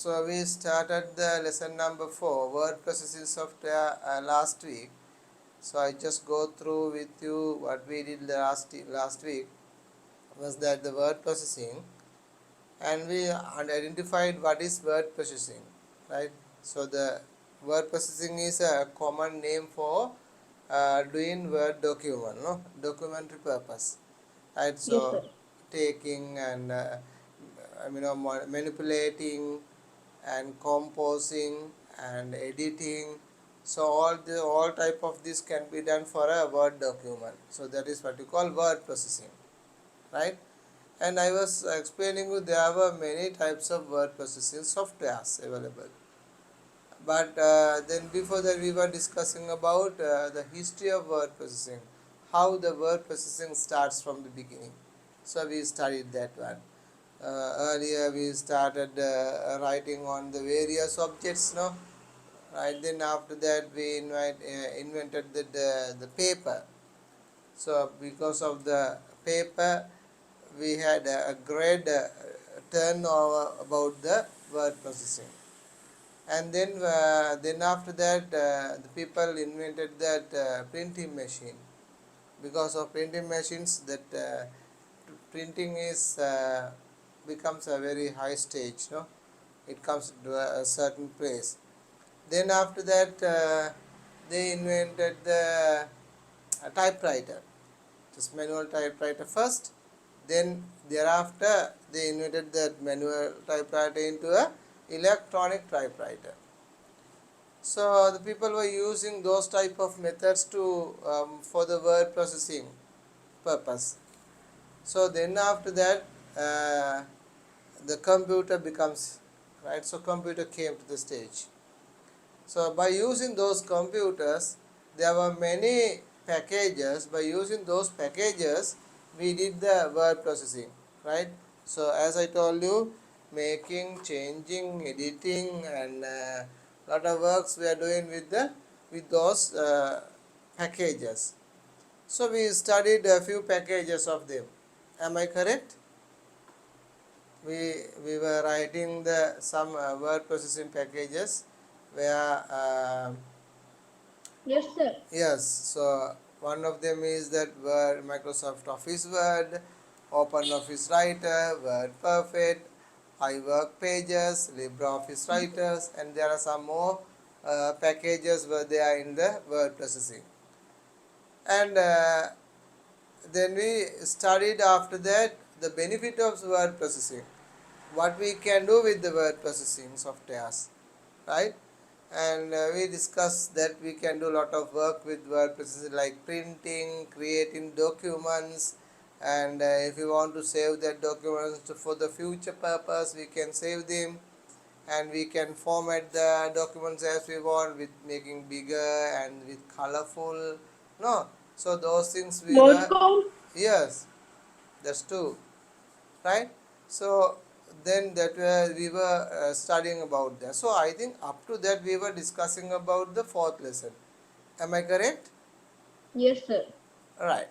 So we started the lesson number 4, word processing software, last week. So I just go through with you what we did last week was that the word processing, and we identified what is word processing, right? So the word processing is a common name for doing word document, no, documentary purpose, right? Yes, sir. So taking and manipulating and composing and editing. So all type of this can be done for a word document. So that is what you call word processing, right? And I was explaining you there were many types of word processing softwares available. But then before that we were discussing about the history of word processing, how the word processing starts from the beginning. So we studied that one. Earlier we started writing on the various objects, no? Right, then after that we invented the paper. So because of the paper we had a great turnover about the word processing. And then after that the people invented that printing machine. Because of printing machines, that printing is becomes a very high stage, no? It comes to a certain place. Then after that they invented the typewriter, just manual typewriter first. Then thereafter they invented that manual typewriter into a electronic typewriter. So the people were using those type of methods to for the word processing purpose. So then after that the computer becomes, right. So computer came to the stage. So by using those computers, there were many packages. By using those packages, we did the word processing, right? So as I told you, making, changing, editing, and lot of works we are doing with those packages. So we studied a few packages of them. Am I correct? We were writing the some word processing packages where Yes, sir. yes, so one of them is that Word, Microsoft Office Word, Open Office Writer, Word Perfect, iWork Pages, LibreOffice Writers, and there are some more packages where they are in the word processing. And then we studied after that the benefit of word processing, what we can do with the word processing softwares, right? And we discussed that we can do a lot of work with word processing, like printing, creating documents, and if we want to save that documents for the future purpose, we can save them, and we can format the documents as we want, with making bigger and with colorful, no? So those things we Word were, count? yes, that's true, right? So then that we were studying about that. So I think up to that we were discussing about the fourth lesson. Am I correct? Yes, sir. Right.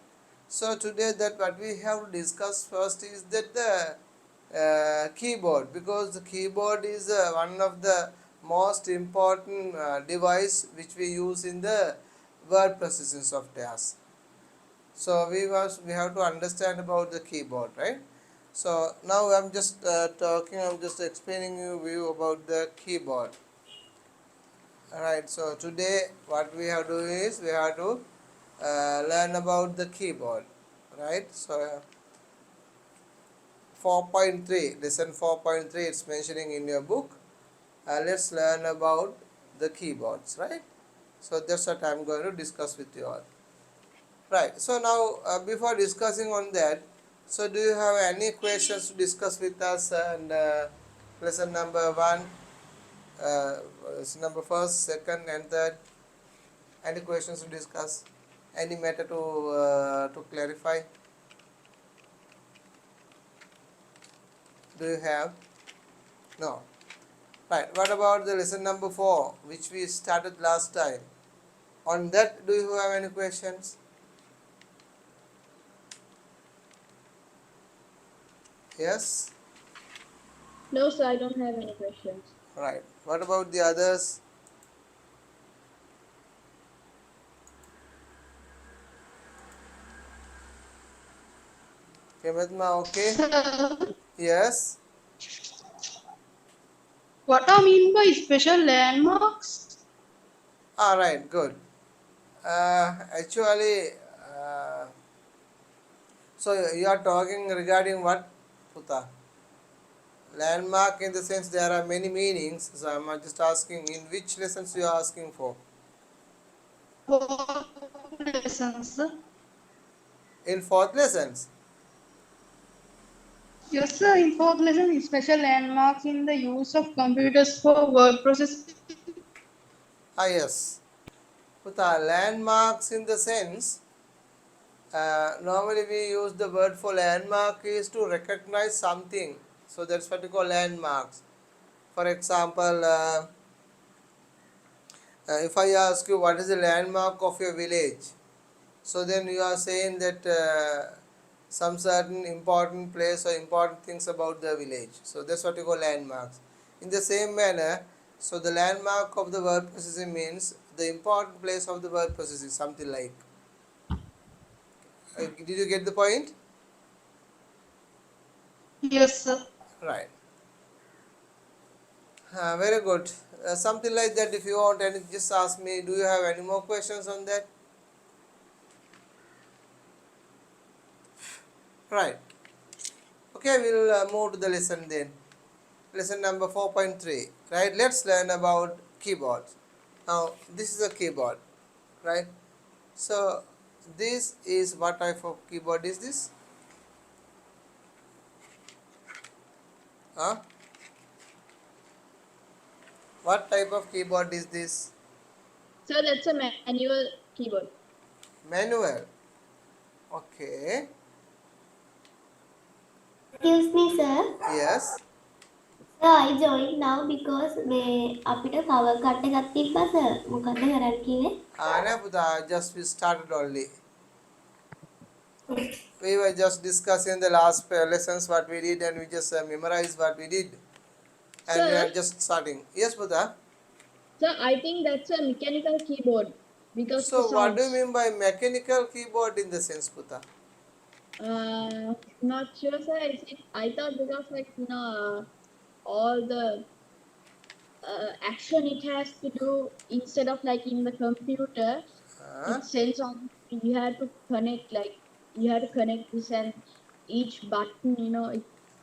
So today that what we have to discuss first is that the keyboard, because the keyboard is one of the most important device which we use in the word processing softwares. So we have to understand about the keyboard, right? So now I'm just I'm just explaining you about the keyboard. Alright, so today what we have to do is we have to learn about the keyboard, right? So 4.3, lesson 4.3, it's mentioning in your book. Let's learn about the keyboards, right? So that's what I'm going to discuss with you all. Right. So now, before discussing on that, so do you have any questions to discuss with us? And lesson number 1, uh, lesson number first, second, and third. Any questions to discuss? Any matter to clarify? Do you have? No. Right. What about the lesson number 4, which we started last time? On that, do you have any questions? Yes. No, sir, I don't have any questions. Right. What about the others? Okay, Medma, okay? Sir, Yes. what I mean by special landmarks? All right, good. Actually, uh, so you are talking regarding what, Puta? Landmark in the sense there are many meanings. So I'm just asking in which lessons you are asking for. Fourth lessons, sir. In fourth lessons. Yes, sir. In fourth lesson, special landmarks in the use of computers for word processing. Ah, yes. Puta, landmarks in the sense, normally we use the word for landmark is to recognize something. So that's what we call landmarks. For example, if I ask you what is the landmark of your village, so then you are saying that some certain important place or important things about the village. So that's what you call landmarks. In the same manner, so the landmark of the word processing means the important place of the word processing, something like. Did you get the point? Yes, sir. Right. Very good. Something like that. If you want, and just ask me. Do you have any more questions on that? Right. Okay, we'll move to the lesson then. Lesson number 4.3. Right. Let's learn about keyboards. Now, this is a keyboard. Right. So, this is what type of keyboard is this? Huh? What type of keyboard is this? Sir, that's a manual keyboard. Manual. Okay. Excuse me, sir. Yes. Sir, I joined now because මේ අපිට power cut එකක් තිබ්බා sir. මොකද්ද කරන්න කිව්වේ? No, just we started only. We were just discussing the last lessons what we did, and we just memorized what we did, and we Sir, are just starting. Yes, Buddha. sir, I think that's a mechanical keyboard because of the So, what do you sounds. mean by mechanical keyboard in the sense, Buddha? Not sure, sir. I thought because all the action it has to do instead of like in the computer, Huh? it sends on. You have to connect you have to connect this and each button.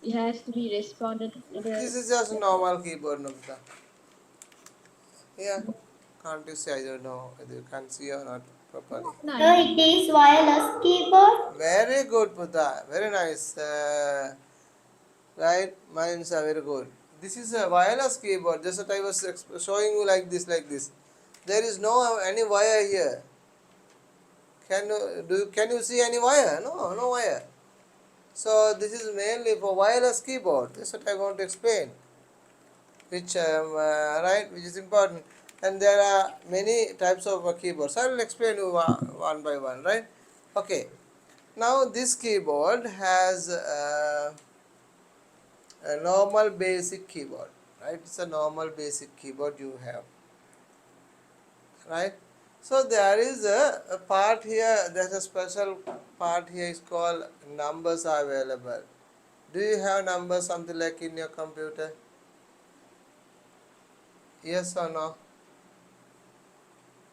It has to be responded at a This is just like. normal keyboard, no, Buddha. Yeah. Can't you say I don't know whether you can see or not properly? No, Sir, it is wireless keyboard. Very good, Buddha. Very nice. Right? Minds are very good. This is a wireless keyboard. Just that I was showing you like this, like this. There is no any wire here. Can you see any wire? No, no wire. So this is mainly for wireless keyboard. That's what I want to explain. Which right, which is important. And there are many types of keyboards. I will explain you one by one. Right? Okay. Now this keyboard has a normal basic keyboard. Right? It's a normal basic keyboard you have. Right? So there is a part here. There's a special part here is called numbers are available. Do you have numbers something like in your computer? Yes or no?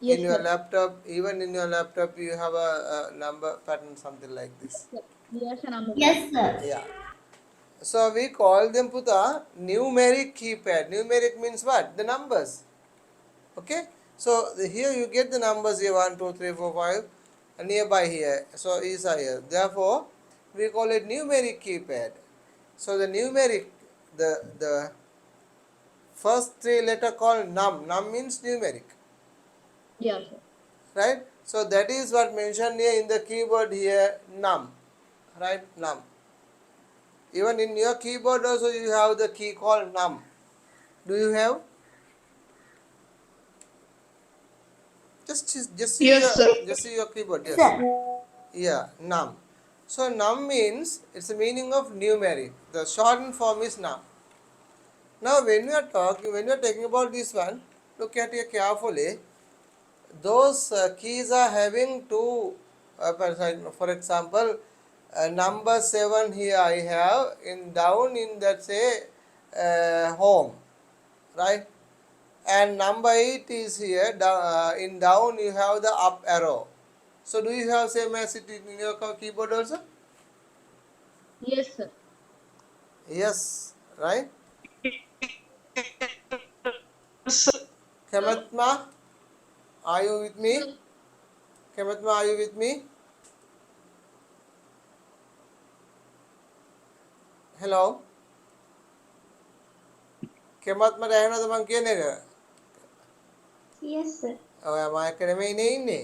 In yes, your sir. laptop, even in your laptop, you have a number pattern something like this. Yes, and I'm a Yes, sir. Yeah. So we call them Puta numeric keypad. Numeric means what? The numbers. Okay. So here you get the numbers here 1, 2, 3, 4, 5 nearby here. So is here. Therefore, we call it numeric keypad. So the numeric, the first three letter called num. Num means numeric, yeah, sir. right? So that is what mentioned here in the keyboard here num, right? Num. Even in your keyboard also you have the key called num. Do you have? Yes, sir. Just see your keyboard. Yes, Yes. sir. Yeah, num. So num means it's the meaning of numeric. The shortened form is num. Now when you are talking about this one, look at it carefully. Those keys are having two, for example, number 7 here I have in down in that say home, right? And number 8 is here, in down you have the up arrow. So do you have same as it in your keyboard also? Yes, sir. Yes, right? So, Kematma, are you with me? so Kematma, are you with me? Hello? කෙමත්මට ඇහෙනවද මං කියන එක? Yes, sir. ඔයා mic එක නෙමෙයිනේ ඉන්නේ.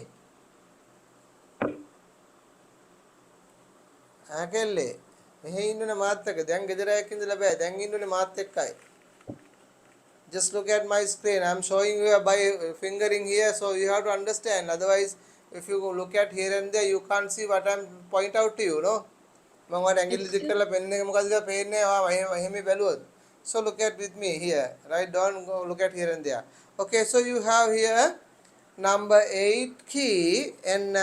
කෙල්ලේ. මෙහෙ ඉන්නුනේ මාත් එක්ක. දැන් ගෙදර අයෙක් ඉඳලා බෑ. දැන් ඉන්නුනේ මාත් එක්කයි. Just look at my screen. I'm showing you by fingering here, so you have to understand. Otherwise, if you look at here and there, you can't see what I'm point out to you, no? මම ඔයාලට ඇඟිල්ල දික් excuse, කරලා පෙන්න එක මොකද කියලා පේන්නේ නැහැ. ඔයා එහෙම බැලුවොත්. So look at with me here, right? Don't go look at here and there. Okay, so you have here number 8 key, and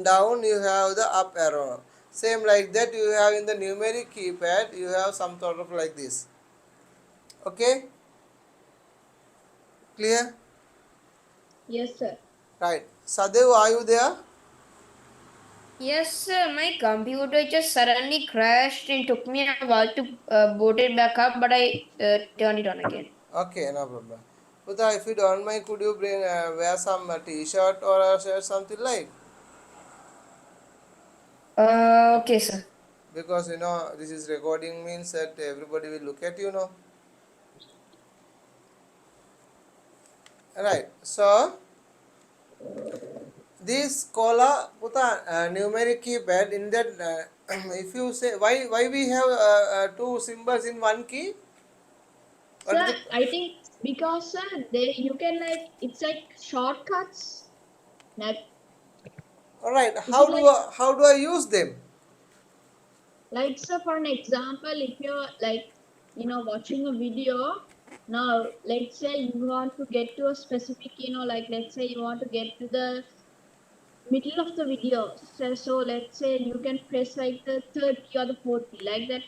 down you have the up arrow. Same like that you have in the numeric keypad, you have some sort of like this. Okay, clear? yes, sir. Right. Sadev, are you there? Yes, sir. My computer just suddenly crashed and took me a while to boot it back up, but I turned it on again. Okay, no problem. But if you don't mind, could you bring wear some t-shirt or a shirt, something like? Okay, sir. Because you know this is recording means that everybody will look at you, know. Right. So this cola puta numeric keypad in that if you say why we have two symbols in one key? What Sir, is the I think because they you can like it's like shortcuts. Like all right? is it How do I use them? like sir for an example, if you're like watching a video now, let's say you want to get to a specific like let's say you want to get to the middle of the video. So let's say you can press like the third key or the fourth key like that,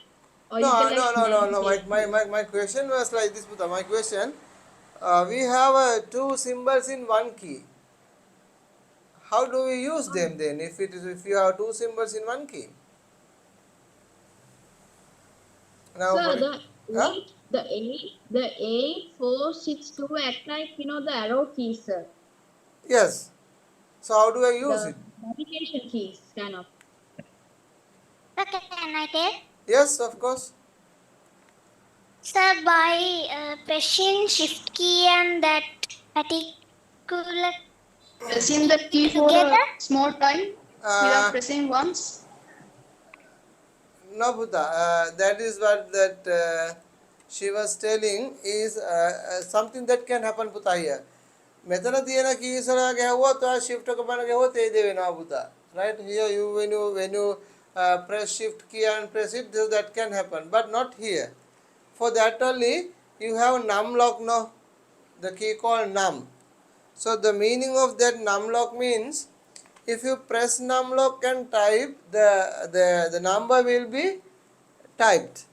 or you can No, like no, no, no, no. navigate to it. My question was like this, Puta. My question: we have two symbols in one key. How do we use them then? If you have two symbols in one key, now So for the huh? eight, the 8, 4, 6, 2 act like the arrow keys, sir. Yes. So how do I use The it? navigation keys, kind of. Sir, can I take? Yes, of course. Sir, by pressing shift key and that particular Pressing the key for a together? small time without Uh, pressing once. No, Buddha, that is what that she was telling is something that can happen Buddha here. මෙතන තියෙන keys වල ගැහුවොත් ඔයා shift එක බලන ගැහුවොත් ඒ දේ වෙනවා Buddha. Right here you when you press shift key and press it, so that can happen, but not here. For that only you have num lock, no, the key called num. So the meaning of that num lock means if you press num lock and type, the number will be typed,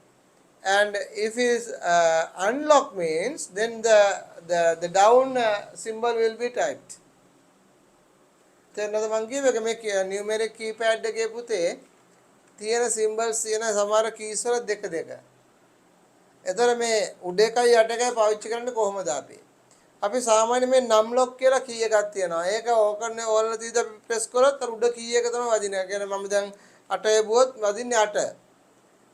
and if is unlock means then the down symbol will be typed. තේරෙනවද මං කියව එක මේ numeric keypad එකේ පුතේ තියෙන symbols තියෙන සමහර keys වල දෙක දෙක. එතකොට මේ උඩ එකයි යට එකයි පාවිච්චි කරන්නේ කොහොමද අපි? අපි සාමාන්‍ය මේ num lock කියලා key එකක් තියෙනවා. ඒක ඕකනේ ඕල්ල තීද අපි press කරොත් අර උඩ key එක තමයි වදින්නේ. ඒ කියන්නේ මම දැන් 8 එබුවොත් වදින්නේ 8.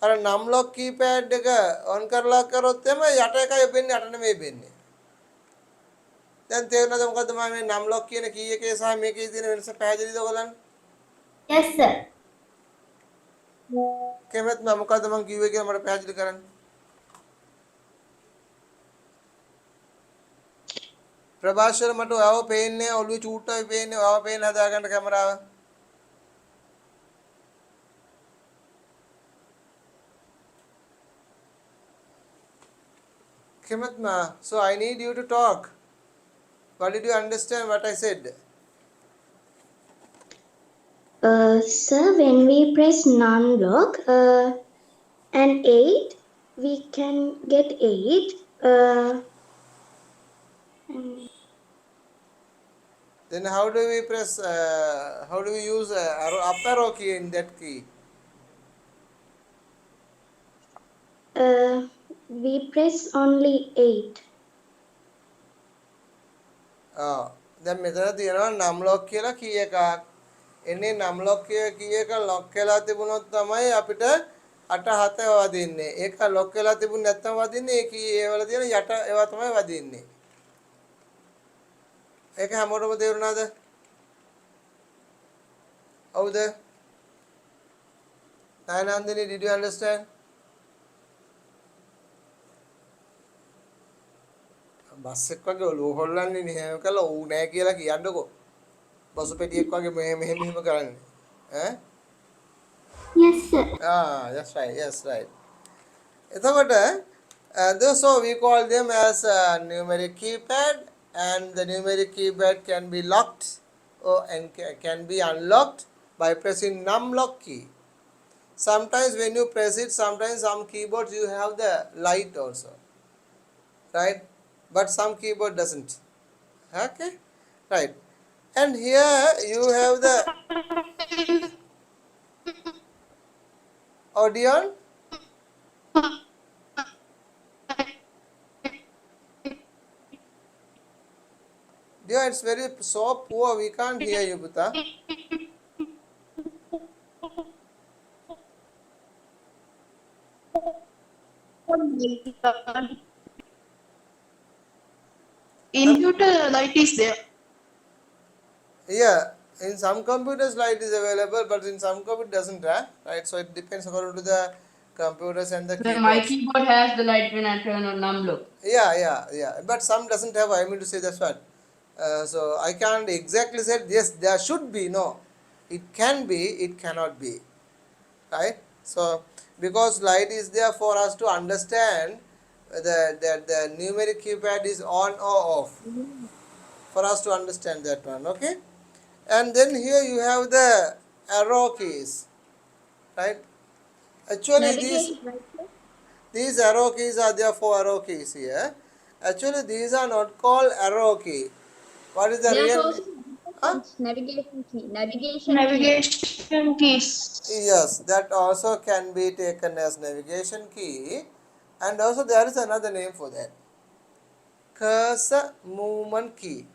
අර නම් ලොක් කීපෑඩ් එක ඔන් කරලා කරොත් එම යට එකයි වෙන්නේ අට නෙමෙයි වෙන්නේ. දැන් තේරුණාද මොකද්ද මම මේ නම් ලොක් කියන කී එකේ සහ මේකේ තියෙන වෙනස පැහැදිලිද ඔයගලන්ට? Yes, sir. කෙමෙත් මම මොකද්ද මම කිව්වේ කියලා මට පැහැදිලි කරන්න. ප්‍රභාෂර මට ඔයාව පේන්නේ ඔළුවේ චූට්ටයි පේන්නේ ඔයාව පේන්න හදාගන්න කැමරාව. Okay, Matma. So I need you to talk. What did you understand what I said? Sir, when we press non-block and 8, we can get 8. And, Then how do we press? How do we use up arrow key in that key? uh, we press only 8. දැන් මෙතන තියෙනවා නම් lock කියලා කී එකක්. එන්නේ නම් lock කී එක lock වෙලා තිබුණොත් තමයි අපිට 8 7 වදින්නේ. ඒක ලොක් වෙලා තිබුණ නැත්නම් වදින්නේ ඒ කී ඒ වල තියෙන යට ඒවා තමයි වදින්නේ. ඒක හැමෝටම තේරුණාද? හවුද? Nandini, did you understand? Bus එක් වගේ ඔලුව හොල්ලන්නේ නේ එහෙම කළා ඌ නෑ කියලා කියන්නකෝ. බස් පෙට්ටියක් වගේ මෙහෙම කරන්නේ. ඈ? Yes, sir. That's right. Yes, right. එතකොට so we call them as numeric keypad, and the numeric keypad can be locked and can be unlocked by pressing num lock key. Sometimes when you press it, sometimes some keyboards you have the light also, right? But some keyboard doesn't. Okay, right. And here you have the Odeon. Dear, it's very so poor. We can't hear you, Buta. Input light is there. Yeah, in some computers light is available, but in some computer doesn't, right? So it depends according to the computers and the So my keyboards. keyboard has the light when I turn on numlock. Yeah. But some doesn't have. I mean to say that's what. So I can't exactly say yes. There should be no. It can be. It cannot be. Right. So because light is there for us to understand the numeric keypad is on or off. For us to understand that one. Okay. And then here you have the arrow keys, right? Actually Navigate, right, sir? these arrow keys are there, 4 arrow keys here. Actually these are not called arrow key. What is the There's real also huh? navigation key. Navigation key. Navigation keys. Yes, that also can be taken as navigation key, and also there is another name for that, cursor movement key.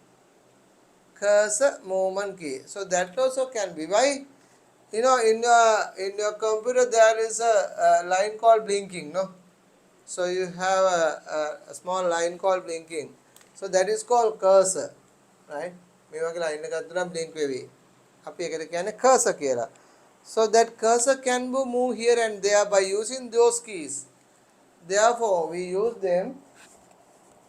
Cursor movement key. So that also can be. Why? You know, in your computer there is a line called blinking, no? So you have a small line called blinking. So that is called cursor, right? මේ වගේ line එකක් දුන්නා blink වෙවි. අපි ඒකට කියන්නේ cursor කියලා. So that cursor can be move here and there by using those keys. Therefore we use them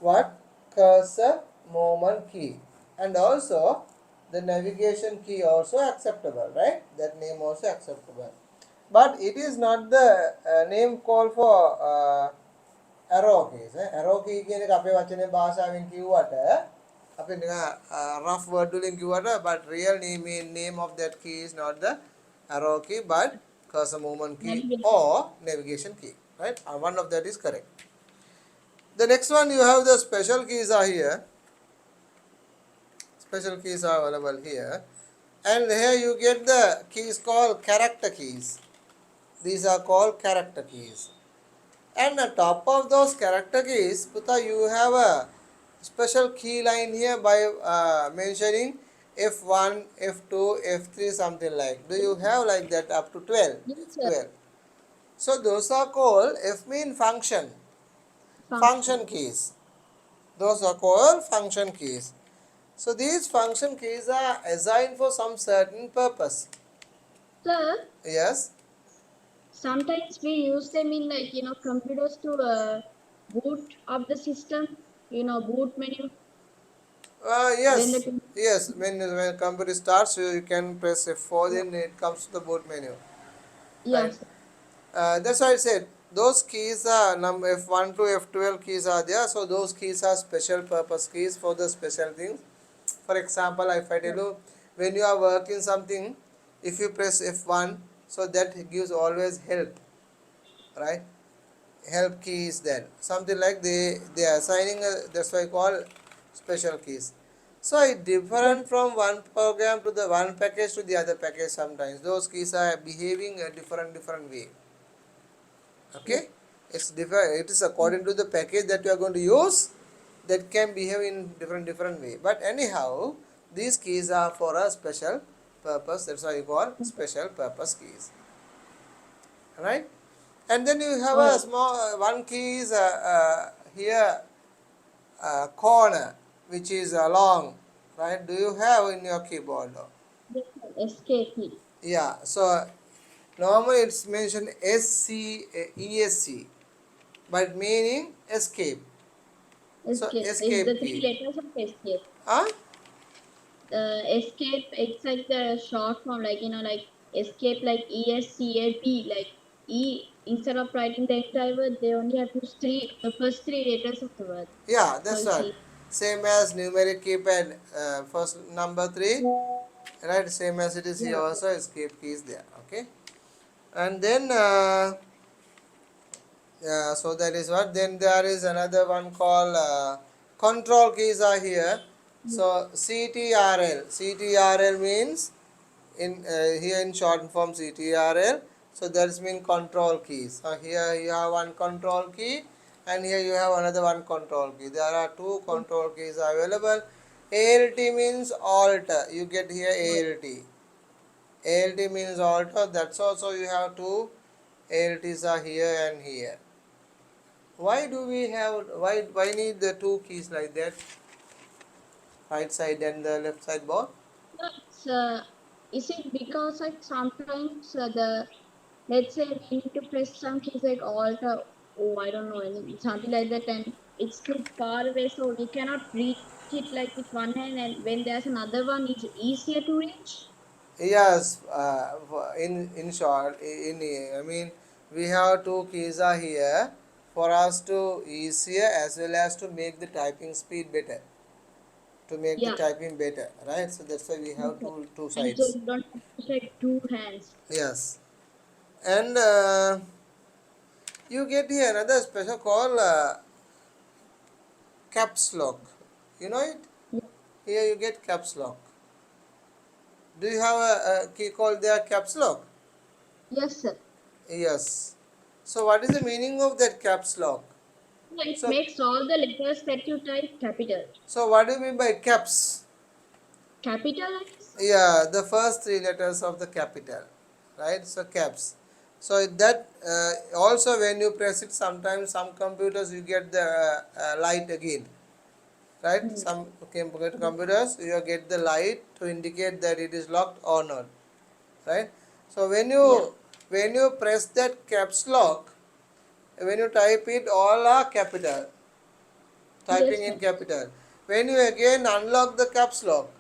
what? Cursor movement key. And also the navigation key also acceptable, right? That name also acceptable. But it is not the name called for arrow keys. Arrow key කියන එක අපේ වචනේ භාෂාවෙන් කිව්වට අපි නිකන් rough word වලින් කිව්වට but real name of that key is not the arrow key but cursor movement key Navigation. or navigation key, right? One of that is correct. The next one you have the special keys are here. Special keys are available here, and here you get the keys called character keys. These are called character keys, and on top of those character keys, Puta, you have a special key line here by mentioning F1, F2, F3, something like. Do you have like that up to 12? Yes, F sir. 12. So those are called F mean function Function. keys. Those are called function keys. So these function keys are assigned for some certain purpose. Sir, Yes. sometimes we use them in computers to boot up the system. Boot menu. Yes. When the Yes. When computer starts, you can press F4, then it comes to the boot menu. yeah, Right. sir. That's why I said those keys are number F1 to F12 keys are there. So those keys are special purpose keys for the special things. For example, if I tell you, when you are working something, if you press F1, so that gives always help, right? Help key is there. Something like they are assigning that's why I call special keys. So it Yes. different from one program to the one package to the other package sometimes. Those keys are behaving a different way. Yes. Okay, it's different. It is according to the package that you are going to use that can behave in different way. But anyhow, these keys are for a special purpose. That's why you call special purpose keys, right? And then you have a Alright. small one key is here corner, which is long, right? Do you have in your keyboard? Yes, sir. Escape. Yeah. So normally it's mentioned ESC, but meaning escape. So Escape is escape the three key. letters of escape. Huh? Escape, it's like the short form, like like escape, like ESCAP, like E. Instead of writing the entire word, they only have to the first three letters of the word. Yeah, So that's it's right. Same as numeric keypad, first number 3, right? Same as it is here yeah, also, escape key is there. Okay. And then so that is what. Then there is another one called control keys are here. yeah, So CTRL means in here in short form CTRL. So that's mean control keys. So here you have one control key and here you have another one control key. There are two yeah, control keys available. ALT means alt. You get here yeah. ALT. ALT means alt. That's also you have two ALTs are here and here. Why do we have why need the two keys like that? Right side and the left side both? It's, is it because like sometimes let's say we need to press some keys like alt or I don't know, something like that, and it's too far away, so we cannot reach it like with one hand, and when there's another one, it's easier to reach. Yes, in short, I mean we have two keys are here for us to easier as well as to make the typing speed better, to make the Yeah, typing better, right? So that's why we have okay. two And so sides. you don't have to take two hands. Yes, and you get here another special called caps lock. You know it? Yeah. Here you get caps lock. Do you have a key called there caps lock? Yes, sir. Yes. So what is the meaning of that caps lock? Yeah, it So makes all the letters that you type capital. so what do you mean by caps? Capital, I guess? Yeah, the first three letters of the capital, right? So caps. So that also when you press it, sometimes some computers you get the light again, right? Hmm. Some computers you get the light to indicate that it is locked or not, right? So Yeah. when you press that caps lock, when you type it, all are capital, typing Yes, in sir. capital. When you again unlock the caps lock,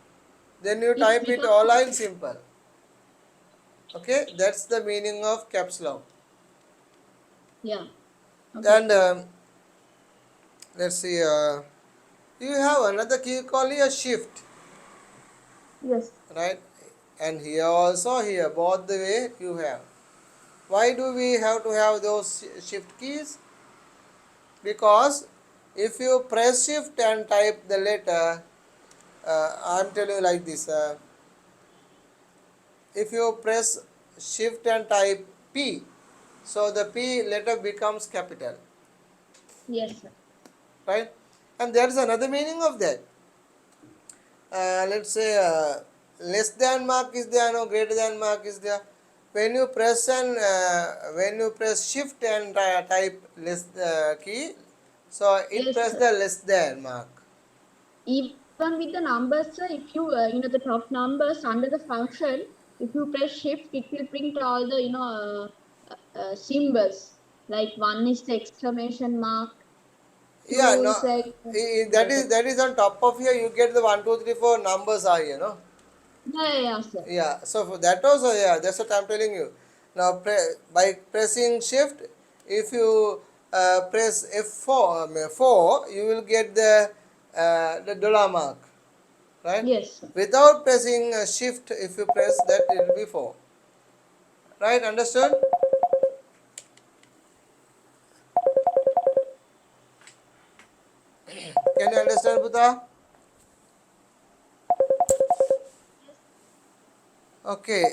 then you It type it becomes all in simple. Okay, that's the meaning of caps lock. yeah. Okay. And let's see, you have another key called a shift, Yes. right? And here also, here both the way you have. Why do we have to have those shift keys? Because if you press shift and type the letter, I'm telling you like this. If you press shift and type P, so the P letter becomes capital, Yes, sir. right? And there is another meaning of that. Let's say less than mark is there, no greater than mark is there. When you press shift and type less key, so it Yes, press sir. the less than mark. Even with the numbers, sir, if you the top numbers under the function, if you press shift, it will print all the symbols. Like one is the exclamation mark, Yeah, two no, is like that is on top of here. You get the 1, 2, 3, 4 numbers are here, no? yeah, sir. Yeah, so for that also, yeah, that's what I'm telling you. Now by pressing shift, if you press F4, you will get the dollar mark, right? Yes, sir. Without pressing shift, if you press that, it will be 4, right? Understood? Can you understand, Buddha? Okay,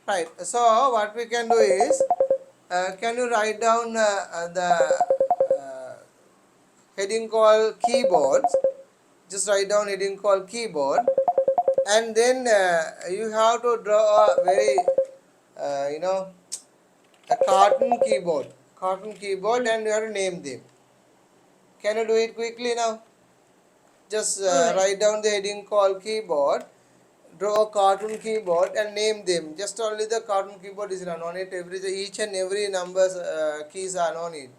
right. So what we can do is, can you write down the uh, heading called keyboards? Just write down heading called keyboard, and then you have to draw a very a cartoon keyboard, Yes. and you have to name them. Can you do it quickly now? Just All right. write down the heading called keyboard, draw a cartoon keyboard and name them. Just only the cartoon keyboard is run on it. Each and every numbers keys are on it.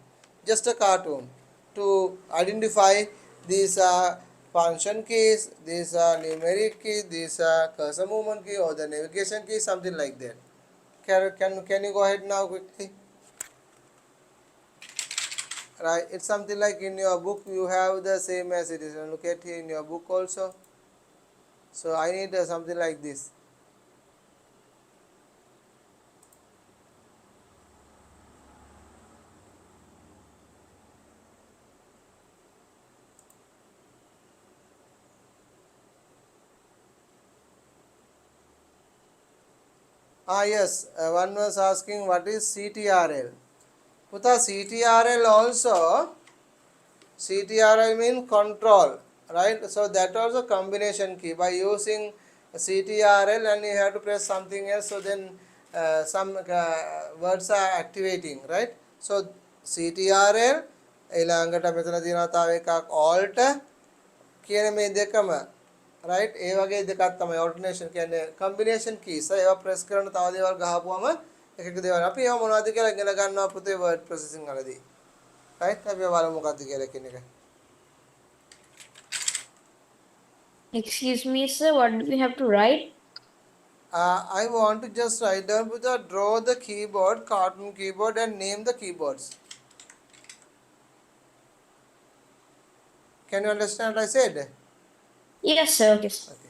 Just a cartoon to identify these are function keys, these are numeric keys, these are cursor movement key or the navigation key, something like that. Can you go ahead now quickly? Right, it's something like in your book you have the same as it is. And look at here in your book also. So I need something like this. Yes, one was asking what is CTRL. Putha, CTRL means control, right? So that also combination key. By using CTRL and you have to press something else, so then some words are activating, right? So CTRL ඊළඟට මෙතන තියෙනවා තව එකක් alt කියන මේ දෙකම, right? ඒ වගේ දෙකක් තමයි alternation කියන්නේ combination keys. ඒවා press කරන තව දේවල් ගහපුවම එක එක දේවල් අපි ඒවා මොනවද කියලා ඉගෙන ගන්නවා පුතේ word processing වලදී. right? අපි බලමු මොකක්ද කියලා කියන එක. Excuse me, sir, what do we have to write? I want to just write down with draw the keyboard, cartoon keyboard, and name the keyboards. Can you understand what I said? Yes, sir. Okay, sir. Okay.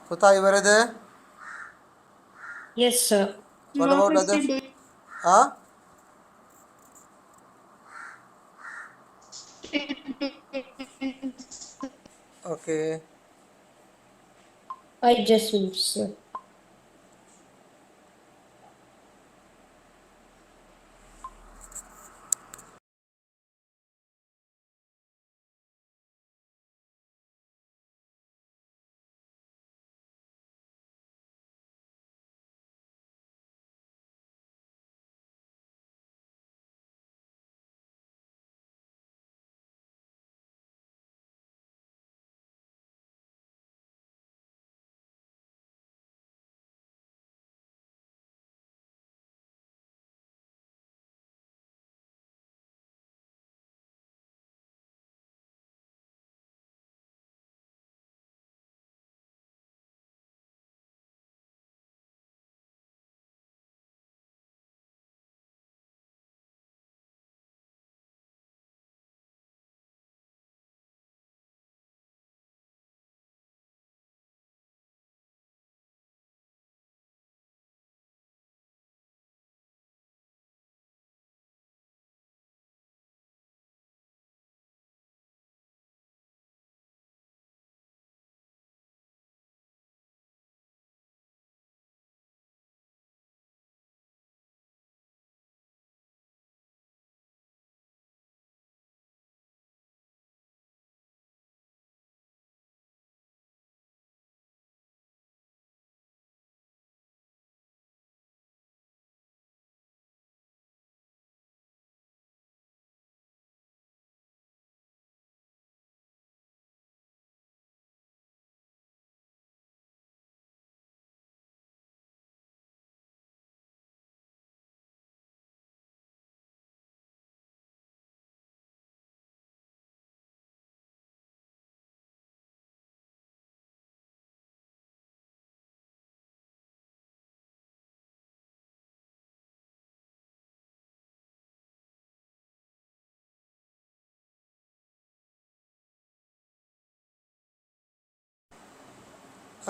Puta, ivarade? Yes, sir. What No, about other? Mr. Huh? Okay. I just finished, sir.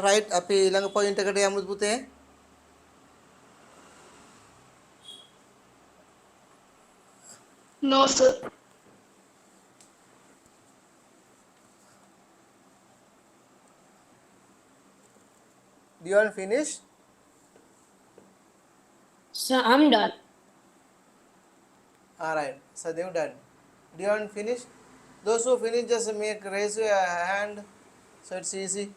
Right, අපි ඊළඟ point එකට යමුද පුතේ? No, sir. Dion finish? So I'm done. Alright, so they've done. Dion finish? Those who finish just raise your hand so it's easy.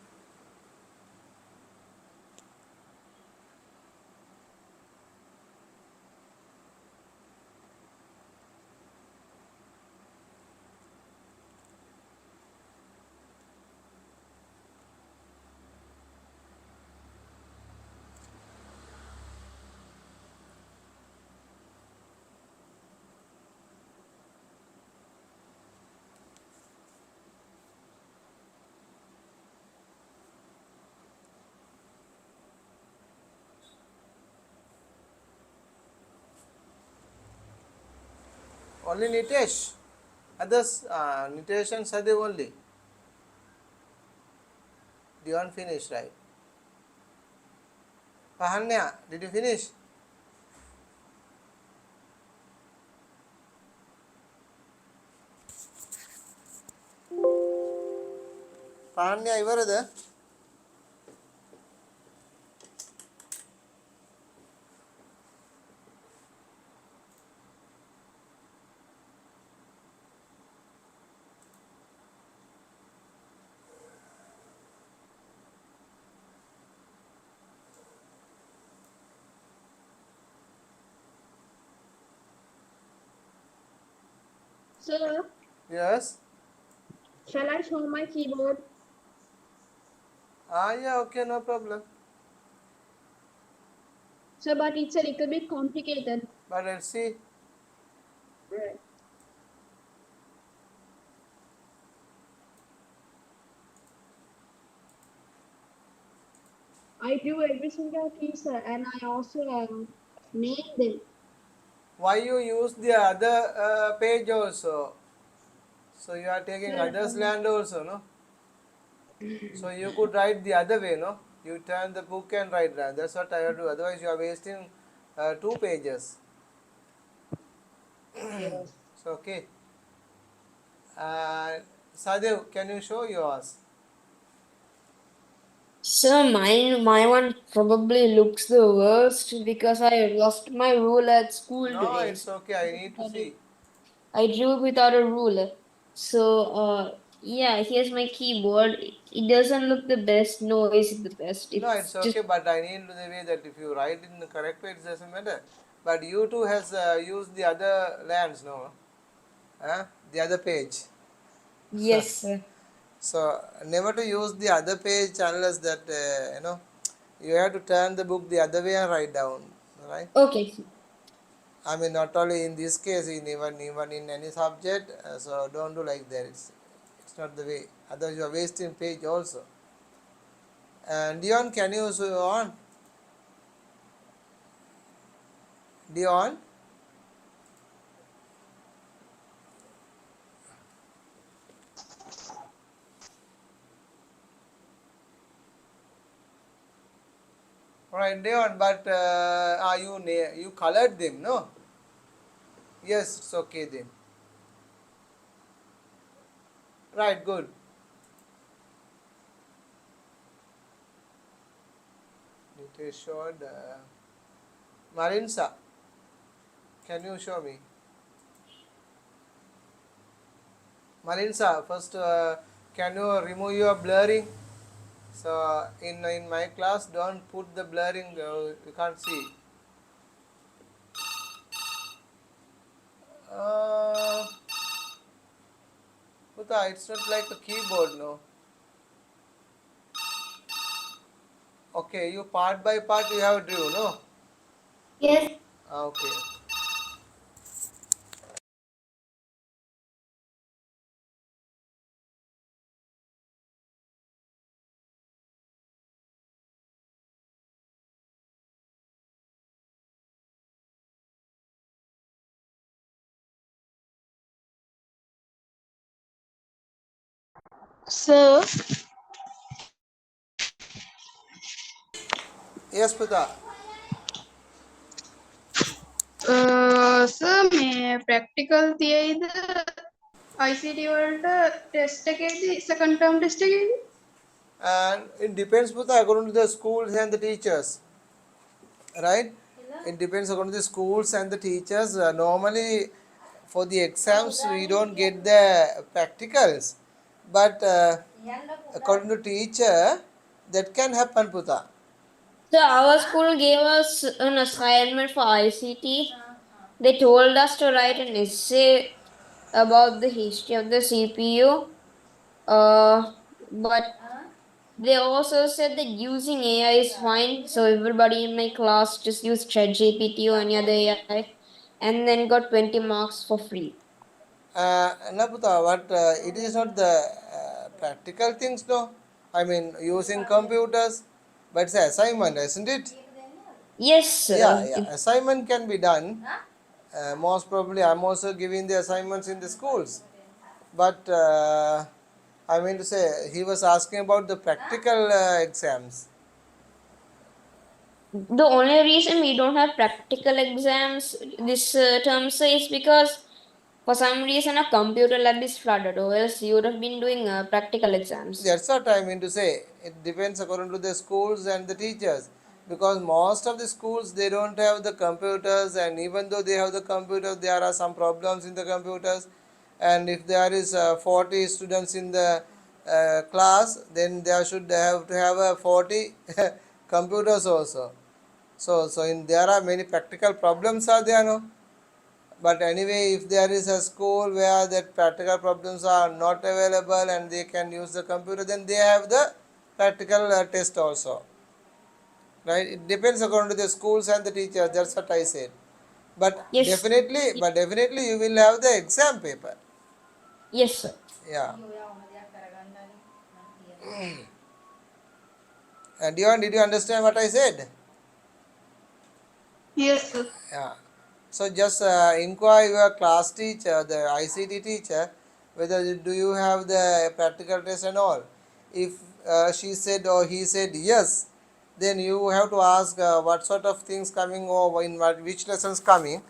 Only Nitesh. Others, Nitesh and Sadev only. Dion finished, right? Pahanya, did you finish? Pahanya, ivarada? Sir, Yes. shall I show my keyboard? Yeah, okay, no problem. Sir, but it's a little bit complicated. But let's see. Right. I do every single key, sir, and I also name them. Why you use the other page also? So you are taking Sir, others' land also, no? So you could write the other way, no? You turn the book and write that. That's what I have to do. Otherwise, you are wasting 2 pages. yes. So okay. Uh, Sadev, can you show yours? So my one probably looks the worst because I lost my rule at school No, today. it's okay. I need to see. I drew without a ruler. So yeah, here's my keyboard. It doesn't look the best, nor is it the best. No, it's It's just okay. But I need the way that if you write in the correct way, it doesn't matter. But you too has used the other lands, no? The other page. yes, sir. So never to use the other page unless that you have to turn the book the other way and write down, right? Okay. I mean, not only in this case, in even in any subject. So don't do like that. It's not the way. Otherwise, you are wasting page also. And Dion, can you show on? Dion, right, Dion. But you colored them, no? Yes, it's okay then. Right, good. It is showed. Marinsa, can you show me? Marinsa, first, can you remove your blurring? So in my class, don't put the blurring. You can't see. Uh, Puta, it's not like a keyboard, no. Okay, you part by part you have drew, no. Yes. Okay. Sir, Yes, Puta. sir මේ practical තියෙයිද ICT වලට test එකේදී second term test එකේදී? and it depends according to the schools and the teachers, right? It depends according to the schools and the teachers. Normally for the exams we don't get the practicals, but according to teacher that can happen, Puta. So our school gave us an assignment for ICT. They told us to write an essay about the history of the CPU. But they also said that using AI is fine. So everybody in my class just used ChatGPT or any other AI and then got 20 marks for free. No, Puta, but it is not the practical things, no. I mean, using computers, but it's an assignment, isn't it? Yes, Yeah, sir. yeah. Assignment can be done. Most probably, I'm also giving the assignments in the schools. But I mean to say, he was asking about the practical exams. The only reason we don't have practical exams this term sir, is because for some reason a computer lab is flooded, or else you would have been doing practical exams. That's what I mean to say. It depends according to the schools and the teachers. Because most of the schools they don't have the computers, and even though they have the computers, there are some problems in the computers. And if there is 40 students in the class, then there should have to have 40 computers also. So in there are many practical problems are there, no? But anyway, if there is a school where that practical problems are not available and they can use the computer, then they have the practical test also, right? It depends according to the schools and the teachers. That's what I said. But Yes, definitely you will have the exam paper. yes, sir. Yeah. And did you understand what I said? Yes, sir. Yeah. So just inquire your class teacher, the ICT teacher, whether do you have the practical test and all. If she said or he said yes, then you have to ask what sort of things coming or in which lessons coming,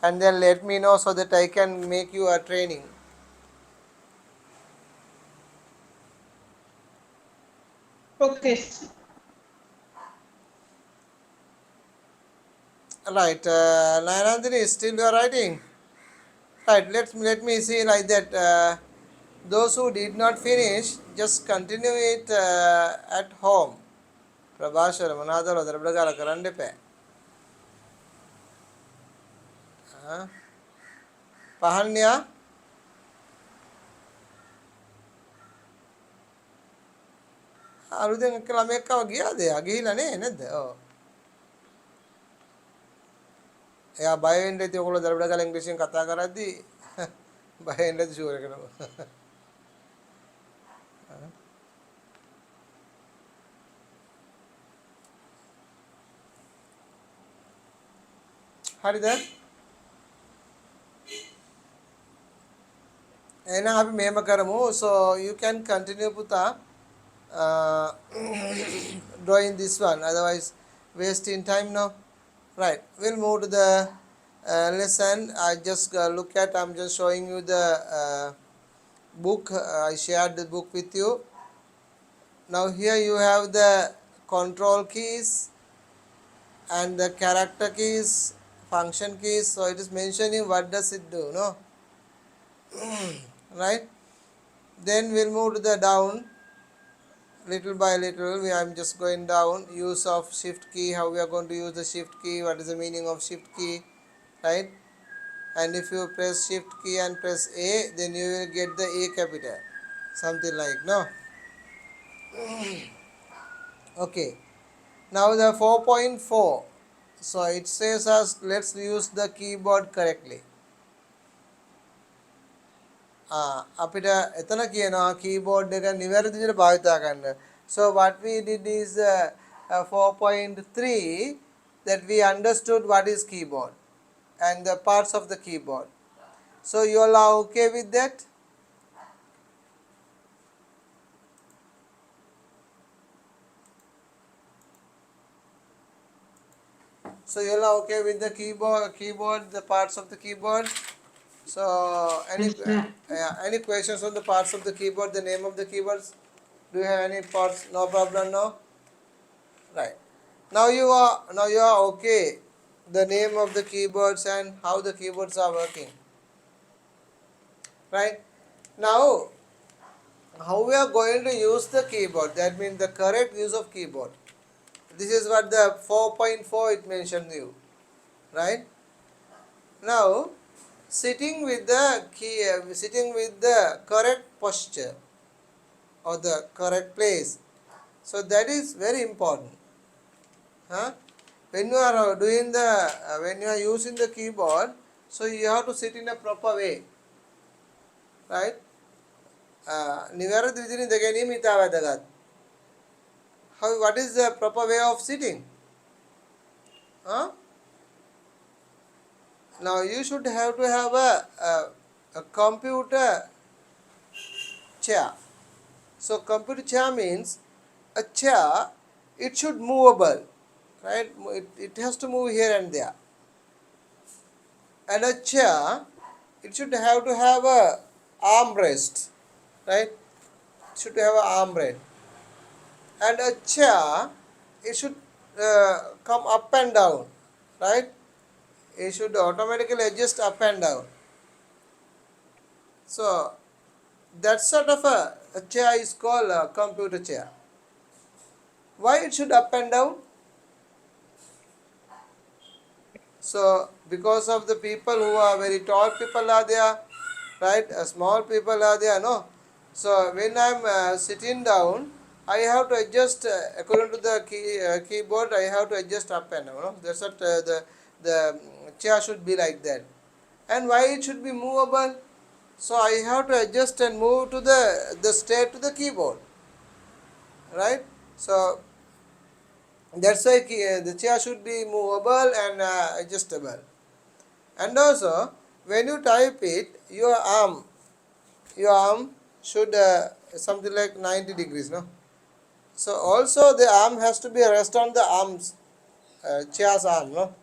and then let me know so that I can make you a training. Okay, sir. Right, Nayanandini, still you are writing. Right, let me see like that. Those who did not finish, just continue it at home. ප්‍රභාෂර මොනාදර දරබඩ ගාලා කරන්න එපා. පහන්නියා අලුතෙන් එක්ක ළමයෙක් ආව ගියාද? එයා ගිහිලා නේ නැද්ද? ඔව්. එයා බය වෙන්න ඉතින් ඔයගොල්ලෝ දරබඩ ගාලා ඉංග්‍රීසියෙන් කතා කරද්දී බය වෙන්න ඉතින් ෂුවර් එකටම. හරිද? එහෙනම් අපි මෙහෙම කරමු. So you can continue පුතා drawing this one, otherwise wasting time now. Right, we'll move to the lesson. I just look at, I'm just showing you the book. I shared the book with you. Now here you have the control keys and the character keys, function keys. So it is mentioning what does it do, no? Right, then we'll move to the down little by little. I'm just going down. Use of shift key, how we are going to use the shift key, what is the meaning of shift key, right? And if you press shift key and press A, then you will get the A capital, something like, no? Okay, now the 4.4. So it says us, let's use the keyboard correctly. අපිට එතන කියනවා keyboard එක නිවැරදි විදිහට භාවිතා කරන්න. So what we did is 4.3, that we understood what is keyboard and the parts of the keyboard. So you all are okay with that? So you all are okay with the keyboard, the parts of the keyboard? So any Yes, sir. any questions on the parts of the keyboard, the name of the keyboards? Do you have any thoughts? No problem, no? Right. Now you are okay. The name of the keyboards and how the keyboards are working. Right? Now, how we are going to use the keyboard? That means the correct use of keyboard. This is what the 4.4 it mentioned you. Right? Now, sitting with the correct posture or the correct place. So that is very important. Huh? When you are doing when you are using the keyboard, so you have to sit in a proper way, right? නිවැරදි විදිහින් ඉඳ ගැනීම ඉතා වැදගත්. How, what is the proper way of sitting? Huh? Now you should have to have a computer chair. So computer chair means a chair, it should movable, right? It has to move here and there. And a chair, it should have to have a armrest, right? It should have an armrest. And a chair, it should come up and down, right? It should automatically adjust up and down. So that sort of a chair is called a computer chair. Why it should up and down? So because of the people who are very tall people are there, right? Small people are there, no? So when I am sitting down, I have to adjust according to the keyboard. I have to adjust up and down. No? That's what the chair should be like that. And why it should be movable? So I have to adjust and move to the state to the keyboard, right? So that's why the chair should be movable and adjustable. And also, when you type it, your arm should something like 90 degrees, no? So also the arm has to be rest on the arms, chair's arm, no?